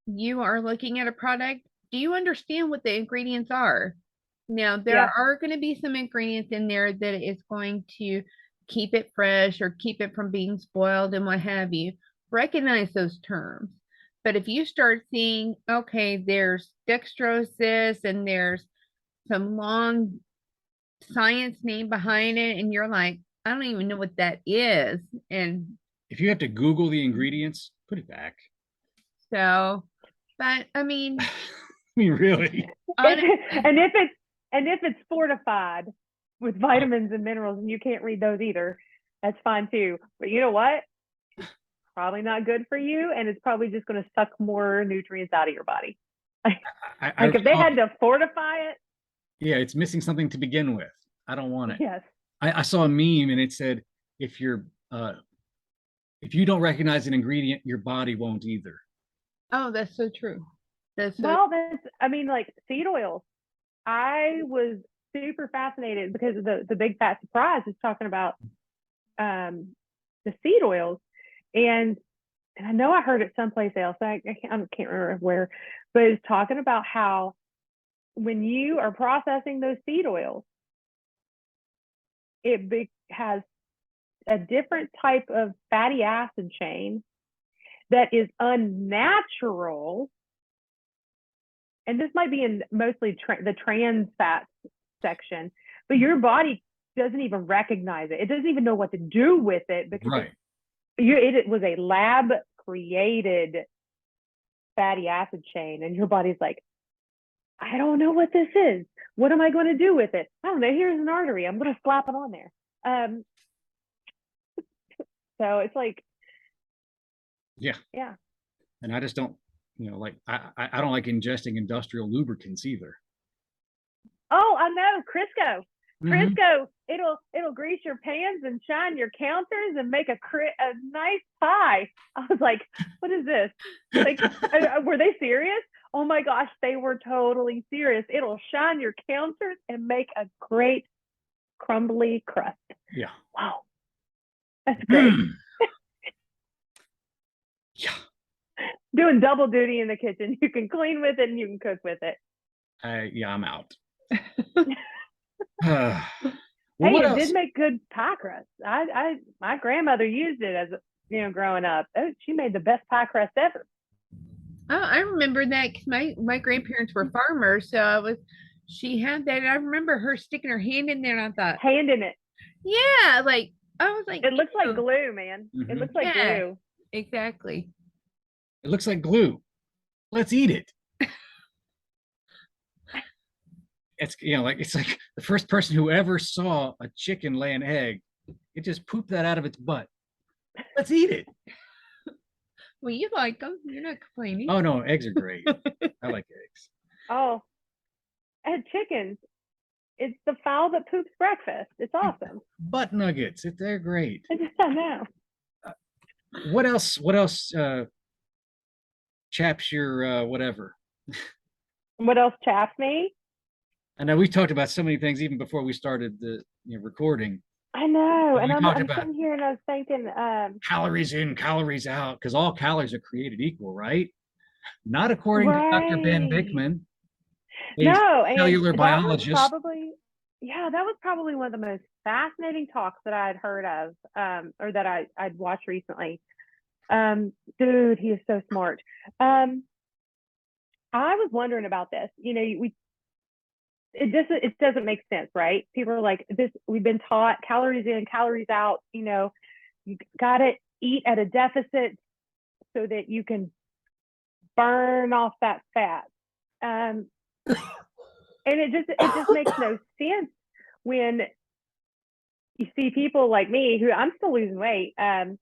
you are looking at a product, do you understand what the ingredients are? Now, there are going to be some ingredients in there that is going to keep it fresh or keep it from being spoiled and what have you. Recognize those terms. But if you start seeing, okay, there's dextrose and there's some long science name behind it, and you're like, I don't even know what that is. And if you have to Google the ingredients, put it back. So, but I mean, really. And if it's fortified with vitamins and minerals and you can't read those either, that's fine too. But you know what? It's probably not good for you, and it's probably just going to suck more nutrients out of your body. If they had to fortify it. Yeah, it's missing something to begin with. I don't want it. Yes. I saw a meme and it said, if you don't recognize an ingredient, your body won't either. Oh, that's so true. Like seed oils. I was super fascinated because of the big fat surprise is talking about the seed oils, and I know I heard it someplace else. I can't remember where, but it's talking about how when you are processing those seed oils, it has a different type of fatty acid chain that is unnatural and this might be in mostly the trans fats section, but your body doesn't even recognize it. It doesn't even know what to do with it because it was a lab created fatty acid chain, and your body's like, I don't know what this is. What am I going to do with it? I don't know. Here's an artery. I'm going to slap it on there. So it's like, yeah. And I just don't, like I don't like ingesting industrial lubricants either. Oh, I know, Crisco. Crisco, it'll grease your pans and shine your counters and make a nice pie. I was like, what is this? Like, were they serious? Oh my gosh, they were totally serious. It'll shine your counters and make a great crumbly crust. Yeah. Wow. That's great. Yeah. Doing double duty in the kitchen. You can clean with it and you can cook with it. Yeah, I'm out. Hey, it did make good pie crust. My grandmother used it as growing up. She made the best pie crust ever. Oh, I remember that because my grandparents were farmers, so she had that. And I remember her sticking her hand in there, and I thought, hand in it. Yeah, I was like, it looks like glue, man. It looks like glue. Exactly. It looks like glue. Let's eat it. It's it's like the first person who ever saw a chicken lay an egg, it just pooped that out of its butt. Let's eat it. Well, you like them. You're not complaining. Oh no, eggs are great. I like eggs. Oh, and chickens. It's the fowl that poops breakfast. It's awesome. Butt nuggets. They're great. I know. What else? Chaps your whatever. What else chaps me? I know we've talked about so many things even before we started the recording. I know, and I'm about sitting here and I was thinking, calories in, calories out, because all calories are created equal, right? Not according to Dr. Ben Bikman. No, cellular biologist. That was probably one of the most fascinating talks that I'd heard of, or that I'd watched recently. Dude, he is so smart. I was wondering about this. It doesn't make sense, right? People are like, we've been taught calories in, calories out. You gotta eat at a deficit so that you can burn off that fat. And it just makes no sense when you see people like me who I'm still losing weight. And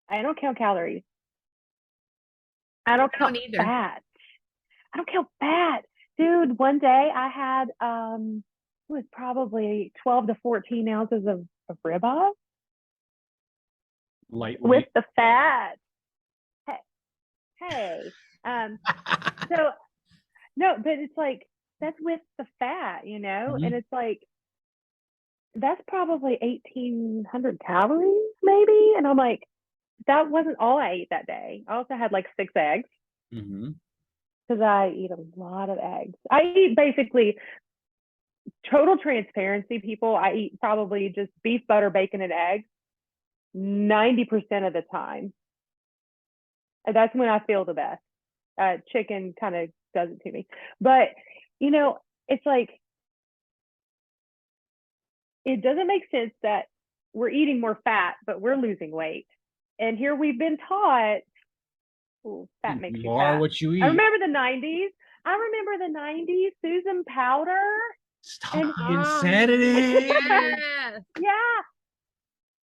I don't count calories. I don't count fat. I don't count fat. Dude, one day I had it was probably 12 to 14 ounces of ribeye. Lightweight. With the fat. Hey. So no, but it's like that's with the fat, and it's like that's probably 1,800 calories, maybe. And I'm like, that wasn't all I ate that day. I also had like 6 eggs. Because I eat a lot of eggs. I eat basically, total transparency, people, I eat probably just beef, butter, bacon, and eggs 90% of the time. And that's when I feel the best. Chicken kind of does it to me. But, it's like, it doesn't make sense that we're eating more fat, but we're losing weight. And here we've been taught, fat makes you are fat. what you eat. I remember the 90s. Susan Powder. Stop the insanity. Yeah.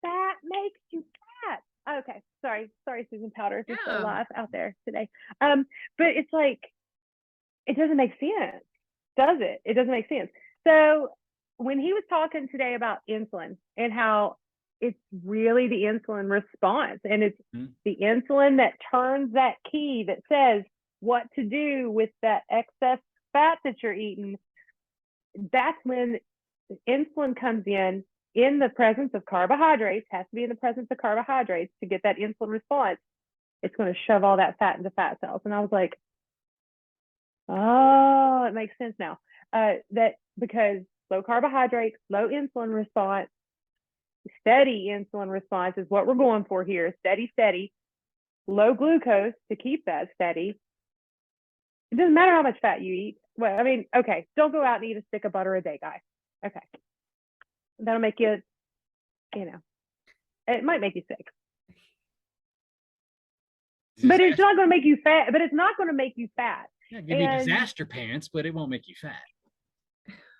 Fat makes you fat. Okay. Sorry, Susan Powder. If you're still alive out there today. But it's like, it doesn't make sense, does it? It doesn't make sense. So when he was talking today about insulin and how it's really the insulin response, and it's the insulin that turns that key that says what to do with that excess fat that you're eating. That's when the insulin comes in the presence of carbohydrates, has to be in the presence of carbohydrates to get that insulin response. It's going to shove all that fat into fat cells. And I was like, oh, it makes sense now. That because low carbohydrate, low insulin response, steady insulin response is what we're going for here. Steady. low glucose to keep that steady. It doesn't matter how much fat you eat. Well, I mean, okay, don't go out and eat a stick of butter a day, guys. Okay. That'll make you, it might make you sick. But it's not going to make you fat. But it's not going to make you fat. Yeah, give you disaster pants, but it won't make you fat.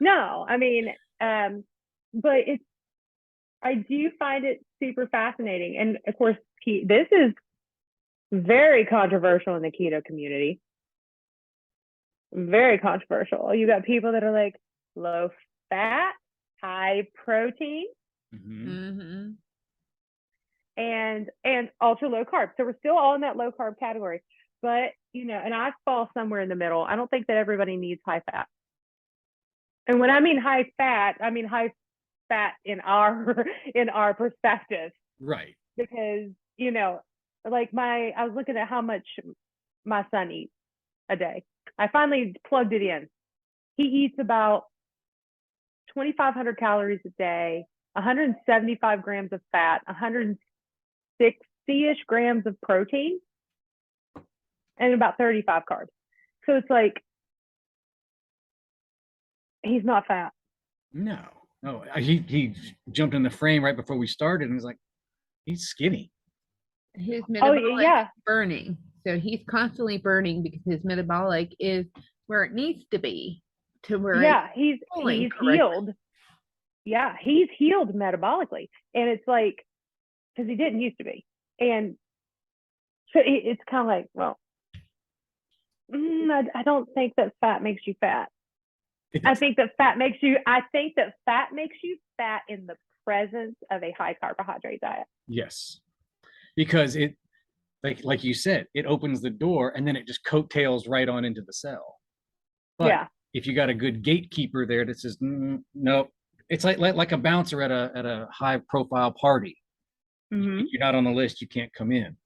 No, I mean, but I do find it super fascinating. And of course, this is very controversial in the keto community. Very controversial. You got people that are like low fat, high protein, and ultra low carb. So we're still all in that low carb category. But, and I fall somewhere in the middle. I don't think that everybody needs high fat. And when I mean high fat, I mean high fat in our perspective. Right. Because, like I was looking at how much my son eats a day. I finally plugged it in. He eats about 2,500 calories a day, 175 grams of fat, 160-ish grams of protein, and about 35 carbs. So it's like, he's not fat. No. He jumped in the frame right before we started and was like, he's skinny. His metabolic is burning. So he's constantly burning because his metabolic is where it needs to be. To where he's healed. Yeah, he's healed metabolically. And it's like, because he didn't used to be. And so it's kind of like, well, I don't think that fat makes you fat. I think that fat makes you fat in the presence of a high carbohydrate diet. Yes. Because it, like you said, it opens the door and then it just coattails right on into the cell. But if you got a good gatekeeper there that says, no, it's like a bouncer at a high profile party. If you're not on the list, you can't come in.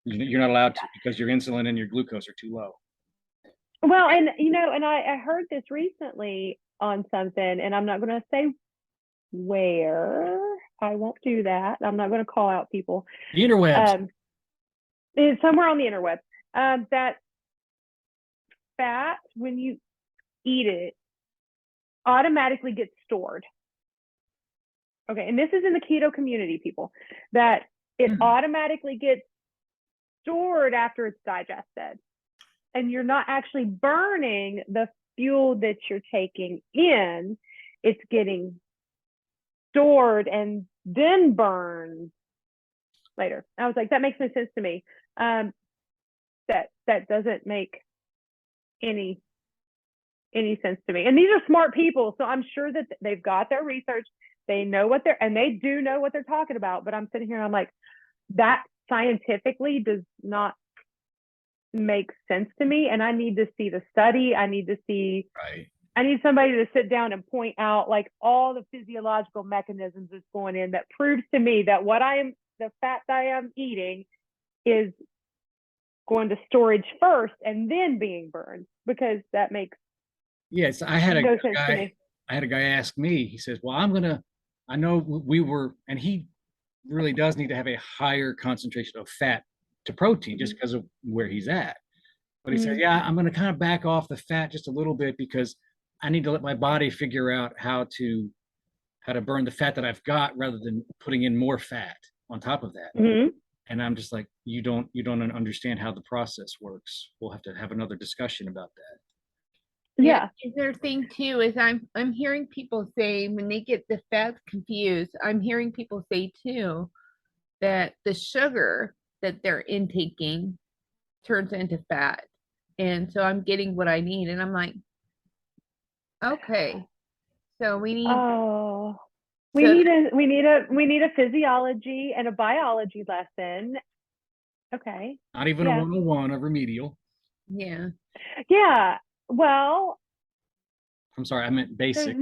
You're not allowed to because your insulin and your glucose are too low. Well, and I heard this recently on something, and I'm not going to say where. I won't do that. I'm not going to call out people. The interwebs. It's somewhere on the interweb. That fat, when you eat it, automatically gets stored. Okay, and this is in the keto community, people, that it automatically gets stored after it's digested. And you're not actually burning the fuel that you're taking in. It's getting stored and then burned later. I was like, that makes no sense to me. That doesn't make any sense to me. And these are smart people, so I'm sure that they've got their research. They know they do know what they're talking about. But I'm sitting here and I'm like, that scientifically does not make sense to me. And I need to see the study. I need to see. Right. I need somebody to sit down and point out like all the physiological mechanisms that's going in that proves to me that the fat that I am eating is going to storage first and then being burned, because that makes yes. I had no sense to me. I had a guy ask me, he says, well, I know we were, and he really does need to have a higher concentration of fat to protein just because of where he's at. But he says, yeah, I'm going to kind of back off the fat just a little bit because I need to let my body figure out how to burn the fat that I've got rather than putting in more fat on top of that. And I'm just like, you don't understand how the process works. We'll have to have another discussion about that. Yeah. Their thing too is I'm hearing people say when they get the fats confused, I'm hearing people say too that the sugar that they're intaking turns into fat. And so I'm getting what I need. And I'm like, okay. So we need we need a physiology and a biology lesson. Okay. Not even a 101 of remedial. Yeah. Yeah. Well, I'm sorry, I meant basic. There's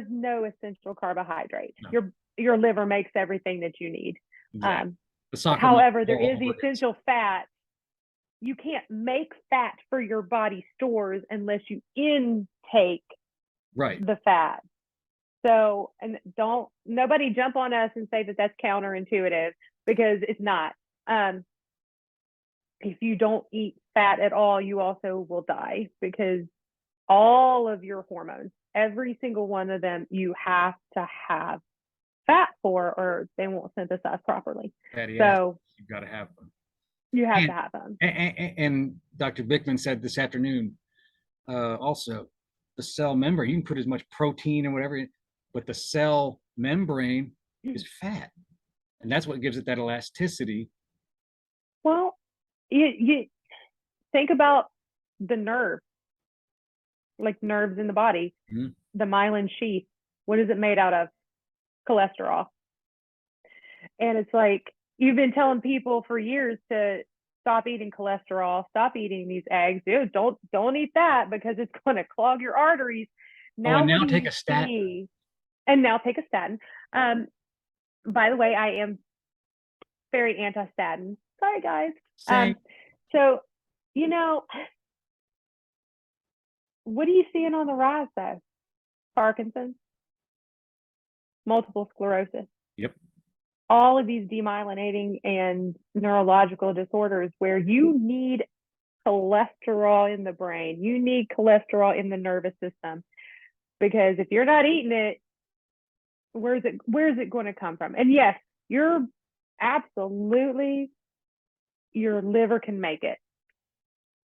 no essential carbohydrate. No. Your liver makes everything that you need. Exactly. However, there is essential fat. You can't make fat for your body stores unless you intake the fat. So, and nobody jump on us and say that that's counterintuitive. because it's not. If you don't eat fat at all, you also will die, because all of your hormones, every single one of them, you have to have fat for, or they won't synthesize properly. Fatty So acids, you've got to have them. you have And- to have them. And Dr. Bickman said this afternoon, also, the cell membrane, you can put as much protein and whatever, but the cell membrane is fat. And that's what gives it that elasticity. Well, you think about the nerve, like nerves in the body, Mhm. the myelin sheath. What is it made out of? Cholesterol. And it's like, you've been telling people for years to stop eating cholesterol, stop eating these eggs. Dude, don't eat that, because it's going to clog your arteries. Now, and now what do take you a statin. see? And now take a statin. By the way, I am very anti-statin. Sorry, guys. Same. So, you know, what are you seeing on the rise, though? Parkinson's, multiple sclerosis. Yep. All of these demyelinating and neurological disorders where you need cholesterol in the brain, you need cholesterol in the nervous system, because if you're not eating it, where's it going to come from? And yes, you're absolutely, your liver can make it.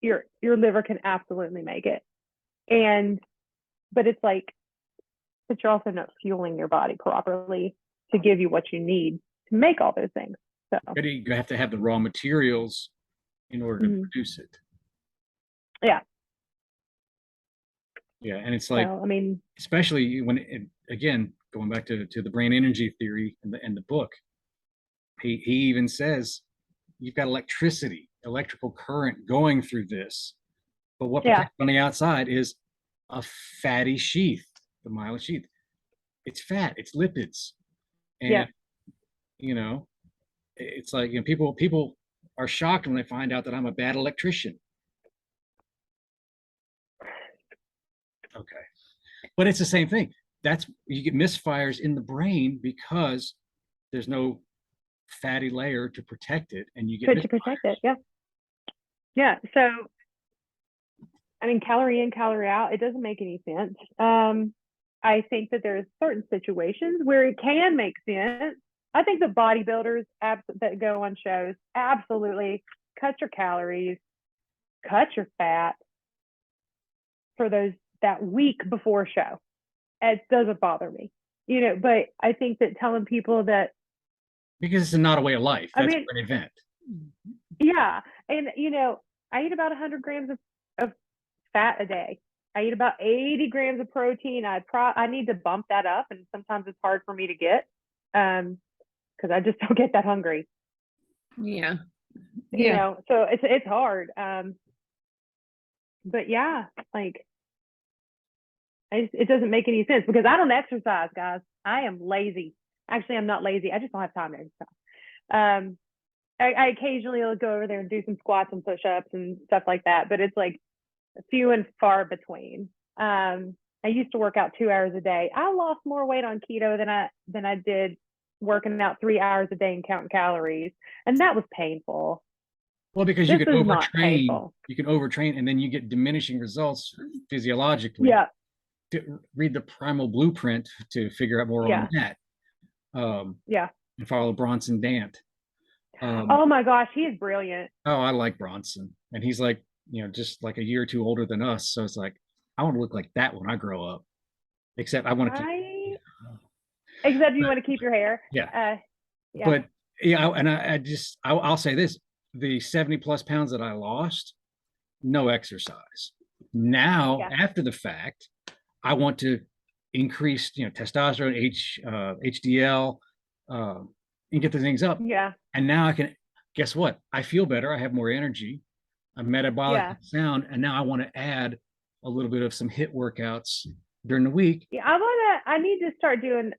Your liver can absolutely make it. But it's like, but you're also not fueling your body properly to give you what you need to make all those things. So But you have to have the raw materials in order to produce it. Yeah. Yeah, and it's like, I mean, especially when again, going back to the brain energy theory and the book, he even says you've got electrical current going through this, but what protects on the outside is a fatty sheath, the myelin sheath. It's fat, it's lipids, and you know, it's like, you know, people are shocked when they find out that I'm a bad electrician. Okay, but it's the same thing. You get misfires in the brain because there's no fatty layer to protect it, and you get to protect it. Yeah. So, I mean, calorie in, calorie out, it doesn't make any sense. I think that there's certain situations where it can make sense. I think the bodybuilders that go on shows, absolutely cut your calories, cut your fat for that week before show. It doesn't bother me, you know, but I think that telling people that, because it's not a way of life, that's an event. Yeah. And, you know, I eat about 100 grams of fat a day. I eat about 80 grams of protein. I need to bump that up, and sometimes it's hard for me to get because I just don't get that hungry. Yeah. You know, so it's hard. But yeah, like, it doesn't make any sense because I don't exercise, guys. I am lazy. Actually, I'm not lazy. I just don't have time to exercise. I occasionally will go over there and do some squats and push-ups and stuff like that, but it's like few and far between. I used to work out 2 hours a day. I lost more weight on keto than I did working out 3 hours a day and counting calories, and that was painful. Well, because you can overtrain, and then you get diminishing results physiologically. Yeah. Read the Primal Blueprint to figure out more on that. And follow Bronson Dant. Oh my gosh, he is brilliant. Oh, I like Bronson, and he's like, you know, just like a year or two older than us. So it's like, I want to look like that when I grow up. Except I want to Except you want to keep your hair. Yeah. But yeah, and I'll say this: the 70+ pounds that I lost, no exercise. Now, after the fact, I want to increase, you know, testosterone, HDL, and get the things up. Yeah. And now I can, guess what? I feel better. I have more energy. I'm metabolic sound. And now I want to add a little bit of some HIIT workouts during the week. Yeah, I need to start doing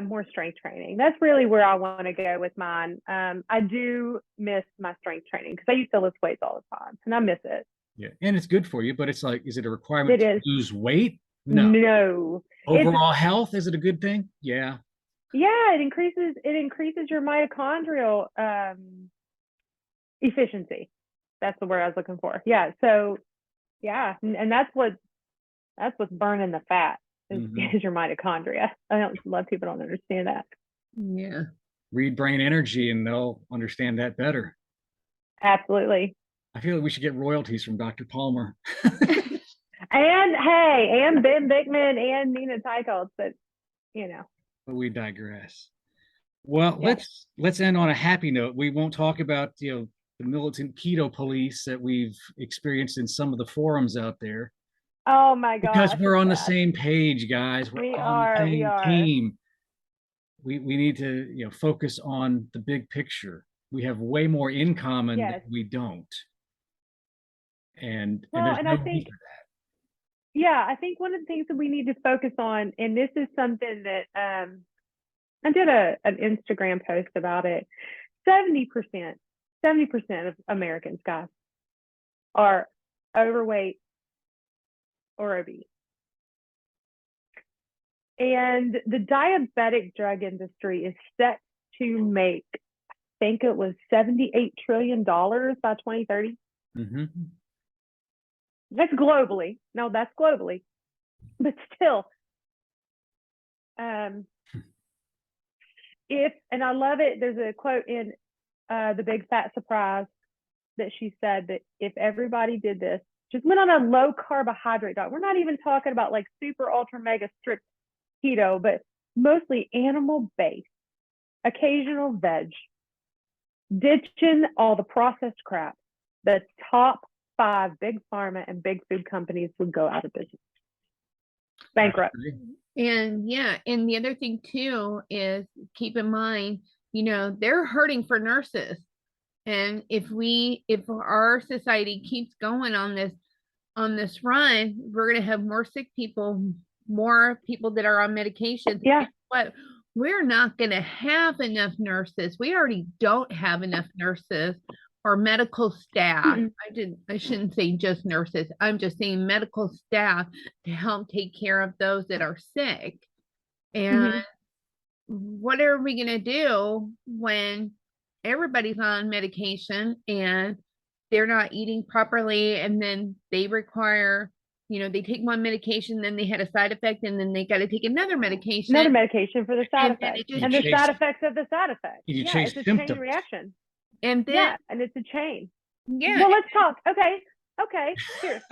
more strength training. That's really where I want to go with mine. I do miss my strength training because I used to lift weights all the time and I miss it. Yeah. And it's good for you, but it's like, is it a requirement to lose weight? No. No. Overall health, is it a good thing? Yeah. Yeah, it increases your mitochondrial efficiency. That's the word I was looking for. Yeah. So yeah, and that's what's burning the fat is, is your mitochondria. I don't a lot of people don't understand that. Yeah. Read brain energy and they'll understand that better. Absolutely. I feel like we should get royalties from Dr. Palmer. And hey, and Ben Bickman and Nina Teicholz, but you know. But we digress. Well, Yeah. let's end on a happy note. We won't talk about the militant keto police that we've experienced in some of the forums out there. Oh my gosh. Because we're on the same page, guys. We're on the same team. We need to focus on the big picture. We have way more in common than we don't. And there's no need for that. Yeah, I think one of the things that we need to focus on, and this is something that I did an Instagram post about it. 70% of Americans, guys, are overweight or obese. And the diabetic drug industry is set to make, I think it was $78 trillion by 2030. Mm-hmm. That's globally. No, that's globally. But still, and I love it, there's a quote in The Big Fat Surprise that she said that if everybody did this, just went on a low carbohydrate diet, we're not even talking about like super ultra mega strict keto, but mostly animal based, occasional veg, ditching all the processed crap, the top 5 big pharma and big food companies would go out of business, bankrupt. And yeah, and the other thing too is keep in mind, they're hurting for nurses. And if our society keeps going on this run, we're going to have more sick people, more people that are on medications. Yeah. But we're not going to have enough nurses. We already don't have enough nurses or medical staff. I shouldn't say just nurses. I'm just saying medical staff to help take care of those that are sick. And what are we going to do when everybody's on medication and they're not eating properly, and then they require, they take one medication, then they had a side effect, and then they got to take another medication for the side effect, and the side effects of the side effect. Yeah, it's a chain reaction. And then and it's a chain. Yeah. Well, let's talk. Okay. Cheers.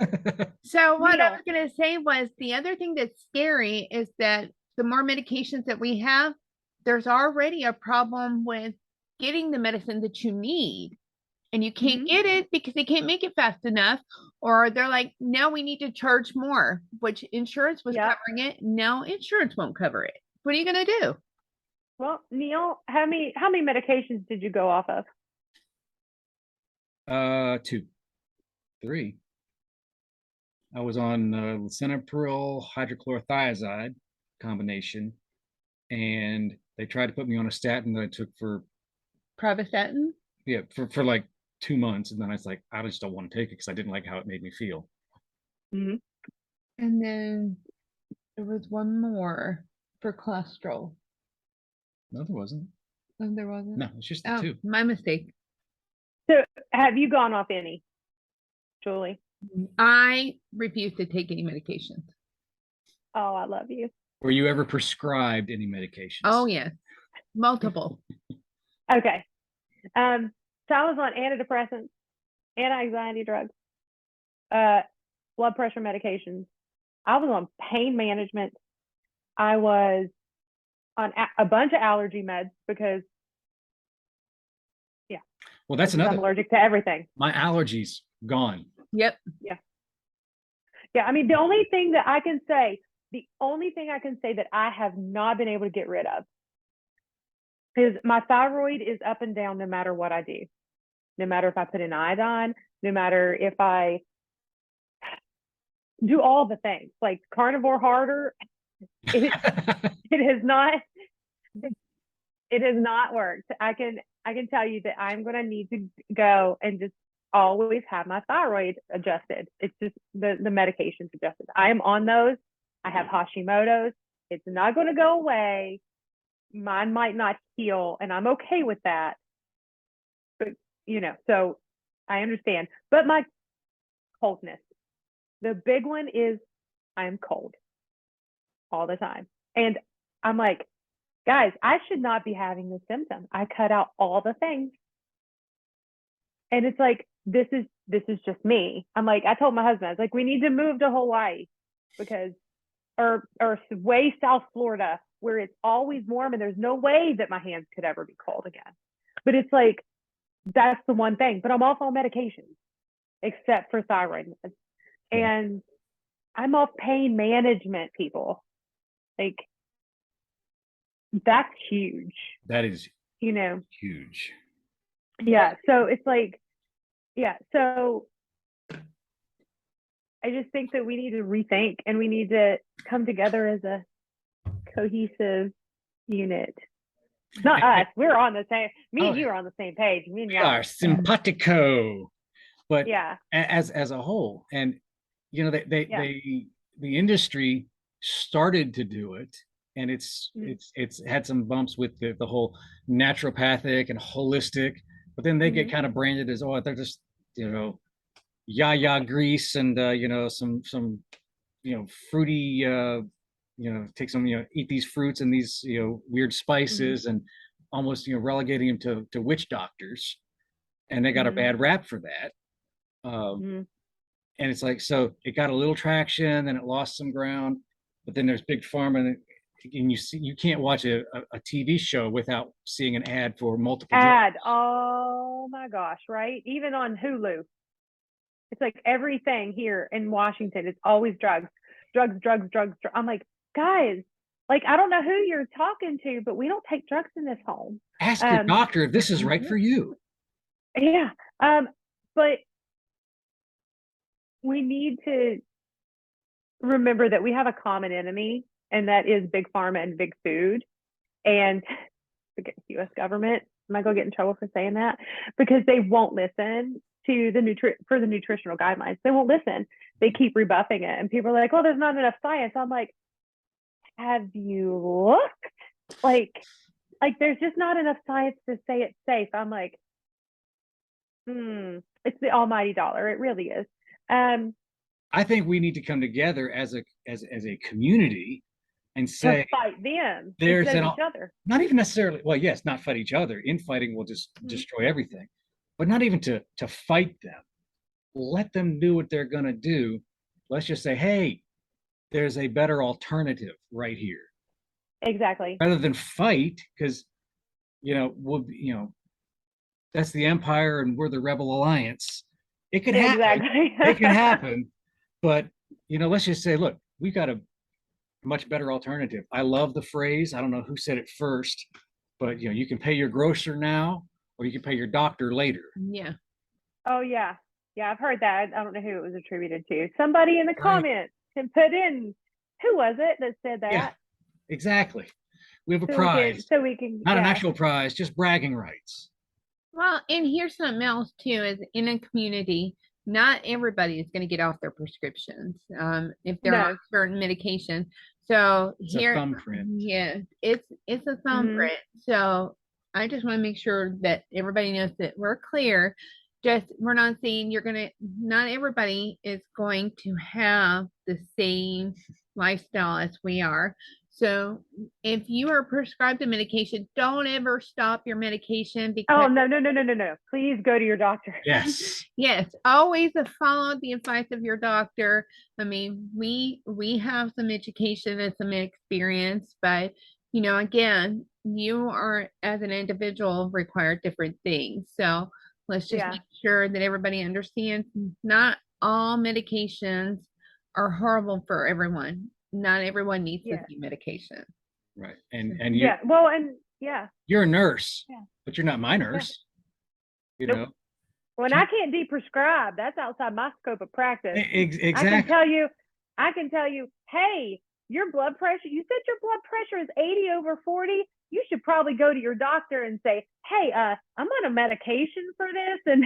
So what I was going to say was the other thing that's scary is that the more medications that we have, there's already a problem with getting the medicine that you need. And you can't get it because they can't make it fast enough. Or they're like, no, we need to charge more, which insurance was covering it. No, insurance won't cover it. What are you going to do? Well, Neil, how many medications did you go off of? 2, 3. I was on lisinopril hydrochlorothiazide combination, and they tried to put me on a statin that I took for Pravastatin. Yeah, for like 2 months, and then I was like, I just don't want to take it because I didn't like how it made me feel. And then there was one more for cholesterol. No, there wasn't. Oh, there wasn't. No, it's just the 2. My mistake. So have you gone off any, Julie? I refuse to take any medications. Oh, I love you. Were you ever prescribed any medications? Oh, yes. Multiple. Okay. So I was on antidepressants, anti-anxiety drugs, blood pressure medications. I was on pain management. I was on a bunch of allergy meds because well, that's another. I'm allergic to everything. My allergies gone. Yep. Yeah. I mean, the only thing I can say that I have not been able to get rid of is my thyroid is up and down no matter what I do. No matter if I put in iodine, no matter if I do all the things like carnivore harder, it has not worked. I can tell you that I'm going to need to go and just always have my thyroid adjusted. It's just the medications adjusted. I am on those. I have Hashimoto's. It's not going to go away. mine might not heal, and I'm okay with that. But, so I understand. But my coldness, the big one is I'm cold all the time. And I'm like, guys, I should not be having this symptom. I cut out all the things. And it's like, this is just me. I'm like, I told my husband, I was like, we need to move to Hawaii because, or way South Florida, where it's always warm and there's no way that my hands could ever be cold again. But it's like, that's the one thing. But I'm off all medications except for thyroid meds. And I'm off pain management, people. Like, that's huge. That is huge. huge. Yeah. So it's like, so I just think that we need to rethink and we need to come together as a cohesive unit. Not us. We're on the same, me and you are on the same page. Me and We are simpatico. But as a whole, and the industry started to do it, and it's had some bumps with the whole naturopathic and holistic, but then they get kind of branded as, oh, they're just yaya grease and some fruity take some eat these fruits and these weird spices and almost relegating them to witch doctors, and they got a bad rap for that. And it's like, so it got a little traction, then it lost some ground, but then there's big pharma, and you can't watch a TV show without seeing an ad for multiple drugs. Oh my gosh, right? Even on Hulu, it's like everything here in Washington, it's always drugs. I'm like, guys, like, I don't know who you're talking to, but we don't take drugs in this home. Ask your doctor if this is right for you. Yeah. But we need to remember that we have a common enemy, and that is big pharma and big food and the U.S. government. Am I going to get in trouble for saying that? Because they won't listen to the nutritional guidelines. They won't listen. They keep rebuffing it. And people are like, oh, there's not enough science. I'm like, have you looked? Like there's just not enough science to say it's safe. I'm like, it's the almighty dollar. It really is. I think we need to come together as a community and say, to fight them there's instead of each other. Not even necessarily, well, yes, not fight each other. Infighting will just destroy everything, but not even to fight them. Let them do what they're going to do. Let's just say, hey, there's a better alternative right here. Exactly. Rather than fight, because that's the empire and we're the rebel alliance. It could happen. Exactly. It can happen. But let's just say, look, we got a much better alternative. I love the phrase. I don't know who said it first, but you can pay your grocer now, or you can pay your doctor later. Yeah. Oh yeah. Yeah, I've heard that. I don't know who it was attributed to. Somebody in the comments can put in, who was it that said that? Yeah, exactly. We have a prize. So we can not an actual prize, just bragging rights. Well, and here's something else too, is in a community, not everybody is going to get off their prescriptions if they're on certain medication. So it's a thumbprint. Yeah, it's a thumbprint. So I just want to make sure that everybody knows that we're clear. Just, we're not saying not everybody is going to have the same lifestyle as we are. So if you are prescribed a medication, don't ever stop your medication because no. Please go to your doctor. Yes. Yes, always follow the advice of your doctor. I mean, we have some education and some experience, but again, you are as an individual require different things. So let's just make sure that everybody understands not all medications are horrible for everyone. Not everyone needs the same medication. Right. And you, you're a nurse, but you're not my nurse. Nope. When I can't de-prescribe, that's outside my scope of practice. Exactly. I can tell you, hey, your blood pressure, you said your blood pressure is 80/40. You should probably go to your doctor and say, hey, I'm on a medication for this, and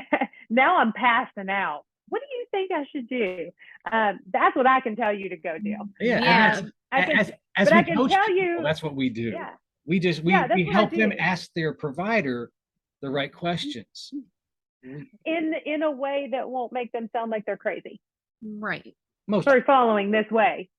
now I'm passing out. What do you think I should do? That's what I can tell you to go do. Yeah. I can tell you, that's what we do. Yeah. We that's what I help them do. ask their provider the right questions. In a way that won't make them sound like they're crazy Right. for following this way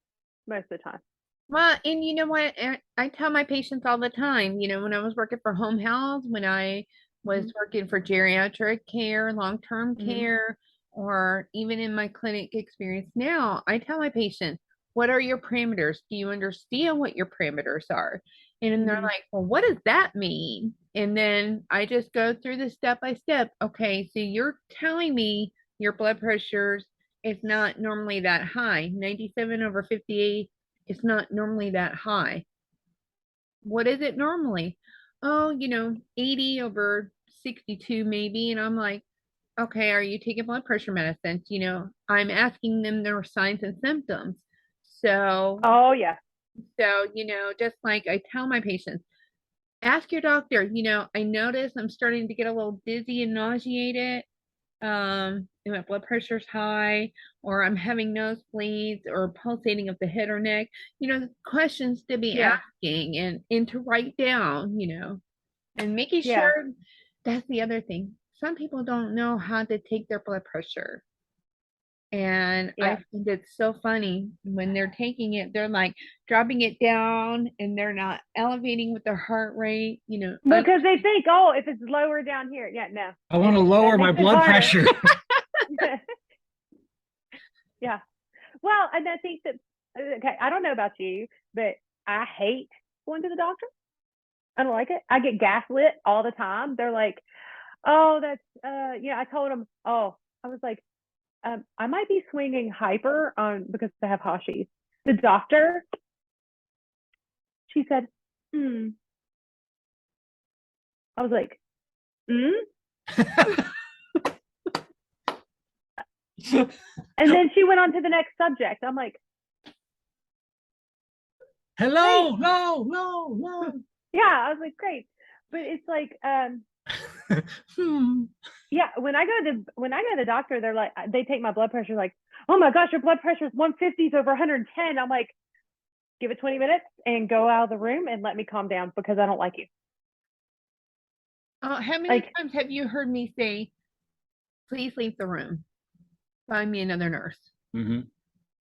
most of the time. Well, and you know what? I tell my patients all the time, when I was working for home health, when I was working for geriatric care, long-term care, or even in my clinic experience now, I tell my patients, what are your parameters? Do you understand what your parameters are? And they're like, well, what does that mean? And then I just go through the step by step. Okay, so you're telling me your blood pressures is not normally that high, 97 over 58. It's not normally that high. What is it normally? Oh, 80 over 62 maybe. And I'm like, okay, are you taking blood pressure medicines? I'm asking them their signs and symptoms. So, Oh yeah. just like I tell my patients, ask your doctor, I notice I'm starting to get a little dizzy and nauseated. My blood pressure's high, or I'm having nosebleeds or pulsating of the head or neck, questions to be asking and to write down, and making sure. That's the other thing. Some people don't know how to take their blood pressure. And I find it so funny when they're taking it, they're like dropping it down and they're not elevating with their heart rate, because they think, oh, if it's lower down here, no. I want to lower my blood pressure. Yeah. Well, and I think that, okay, I don't know about you, but I hate going to the doctor. I don't like it. I get gaslit all the time. They're like, oh, that's, I told them, I was like, I might be swinging hyper because I have Hashis. The doctor, she said, I was like, And then she went on to the next subject. I'm like, hello, no. Yeah, I was like, great. But it's like, yeah, when I go to the doctor, they're like, they take my blood pressure, like, oh my gosh, your blood pressure is 150s over 110. I'm like, give it 20 minutes and go out of the room and let me calm down because I don't like you. How many times have you heard me say, please leave the room, find me another nurse?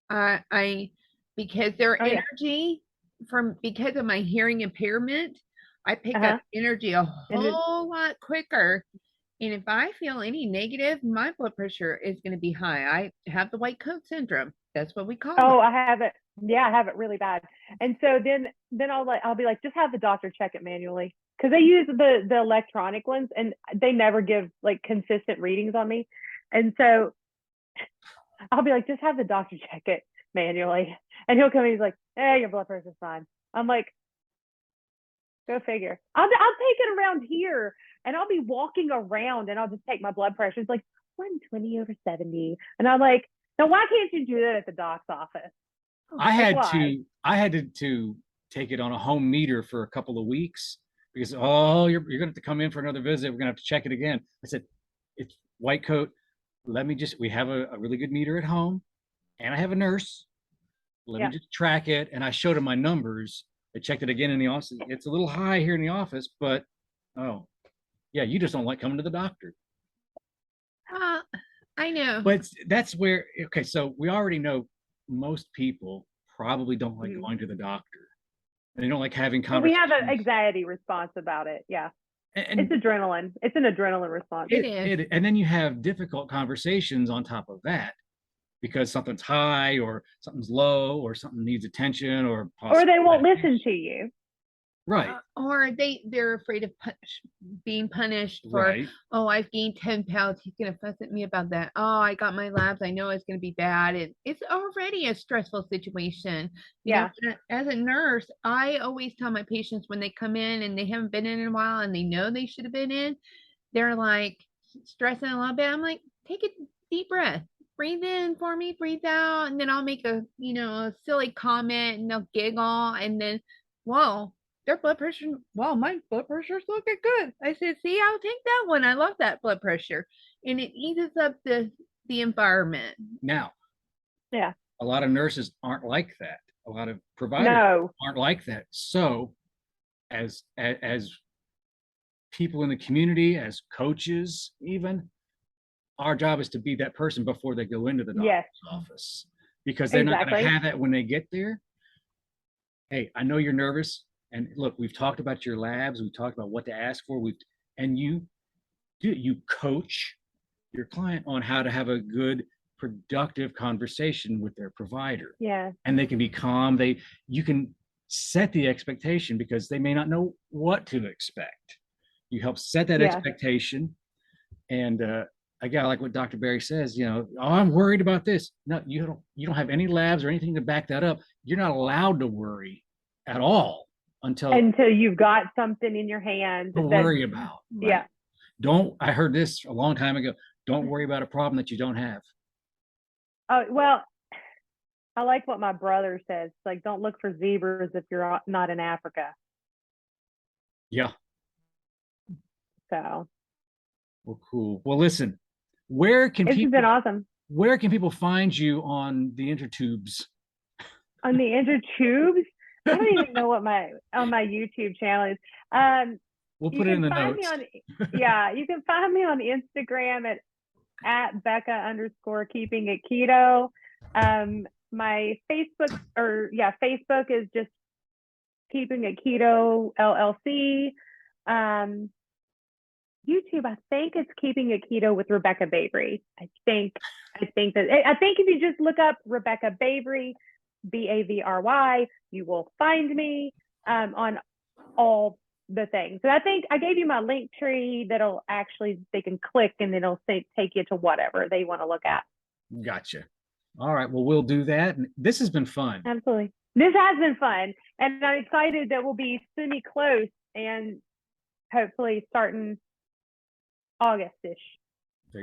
I because their energy because of my hearing impairment, I pick up energy a whole lot quicker. And if I feel any negative, my blood pressure is going to be high. I have the white coat syndrome. That's what we call it. Oh, I have it. Yeah, I have it really bad. And so then I'll be like, just have the doctor check it manually. Because they use the electronic ones and they never give like consistent readings on me. And so I'll be like, just have the doctor check it manually. And he'll come and he's like, hey, your blood pressure's fine. I'm like, go figure. I'll take it around here and I'll be walking around and I'll just take my blood pressure. It's like 120 over 70. And I'm like, now why can't you do that at the doc's office? I had to take it on a home meter for a couple of weeks because, you're going to have to come in for another visit. We're going to have to check it again. I said, it's white coat. We have a really good meter at home and I have a nurse. Let me just track it. And I showed him my numbers. I checked it again in the office. It's a little high here in the office, but, you just don't like coming to the doctor. I know. But that's where, okay, so we already know most people probably don't like going to the doctor. And they don't like having conversations. We have an anxiety response about it. Yeah. And it's adrenaline. It's an adrenaline response. It is. And then you have difficult conversations on top of that because something's high or something's low or something needs attention or they won't listen to you. Right. Or they're afraid of being punished for, I've gained 10 pounds. He's going to fuss at me about that. Oh, I got my labs. I know it's going to be bad. It's already a stressful situation. You know, as a nurse, I always tell my patients when they come in and they haven't been in a while and they know they should have been in, they're like stressing a little bit. I'm like, take a deep breath. Breathe in for me, breathe out. And then I'll make a silly comment and they'll giggle. And then, whoa. Their blood pressure, my blood pressure's looking good. I said, see, I'll take that one. I love that blood pressure. And it eases up the environment. Now, a lot of nurses aren't like that. A lot of providers aren't like that. So as people in the community, as coaches, even, our job is to be that person before they go into the doctor's Yes. office, because they're not going Exactly. to have that when they get there. Hey, I know you're nervous, and look, we've talked about your labs, we've talked about what to ask for, and you coach your client on how to have a good, productive conversation with their provider. Yeah. And they can be calm. You can set the expectation, because they may not know what to expect. You help set that Yeah. expectation. And again, like what Dr. Barry says, oh, I'm worried about this. No, you don't have any labs or anything to back that up. You're not allowed to worry at all until you've got something in your hand to worry about. Right? Yeah. I heard this a long time ago. Don't worry about a problem that you don't have. Oh, well, I like what my brother says. Like, don't look for zebras if you're not in Africa. Yeah. So. Well, cool. Well, listen, where can This has been awesome. Where can people find you on the intertubes? On the intertubes? I don't even know what on my YouTube channel is. We'll put it in the notes. You can find me on Instagram at Becca_keeping it keto. My Facebook is just Keeping It Keto LLC. YouTube, I think it's Keeping It Keto with Rebekah Bavry. I think if you just look up Rebekah Bavry, Bavry, you will find me on all the things. And I think I gave you my link tree that'll they can click and then it'll take you to whatever they want to look at. Gotcha. All right. Well, we'll do that. And this has been fun. Absolutely. This has been fun. And I'm excited that we'll be semi-close and hopefully starting August-ish.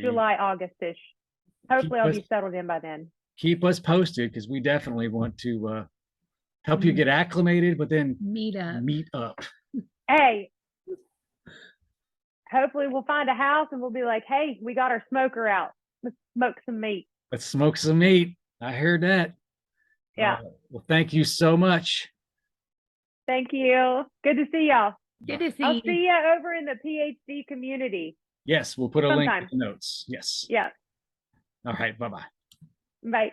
July, August-ish. Hopefully I'll be settled in by then. Keep us posted, because we definitely want to help you get acclimated, but then meet up. Hey, hopefully we'll find a house and we'll be like, hey, we got our smoker out. Let's smoke some meat. Let's smoke some meat. I heard that. Yeah. Well, thank you so much. Thank you. Good to see y'all. Good to see I'll you. see you over in the PhD community. Yes, we'll put a link Sometime. in the notes. Yes. Yeah. All right. Bye-bye. Bye.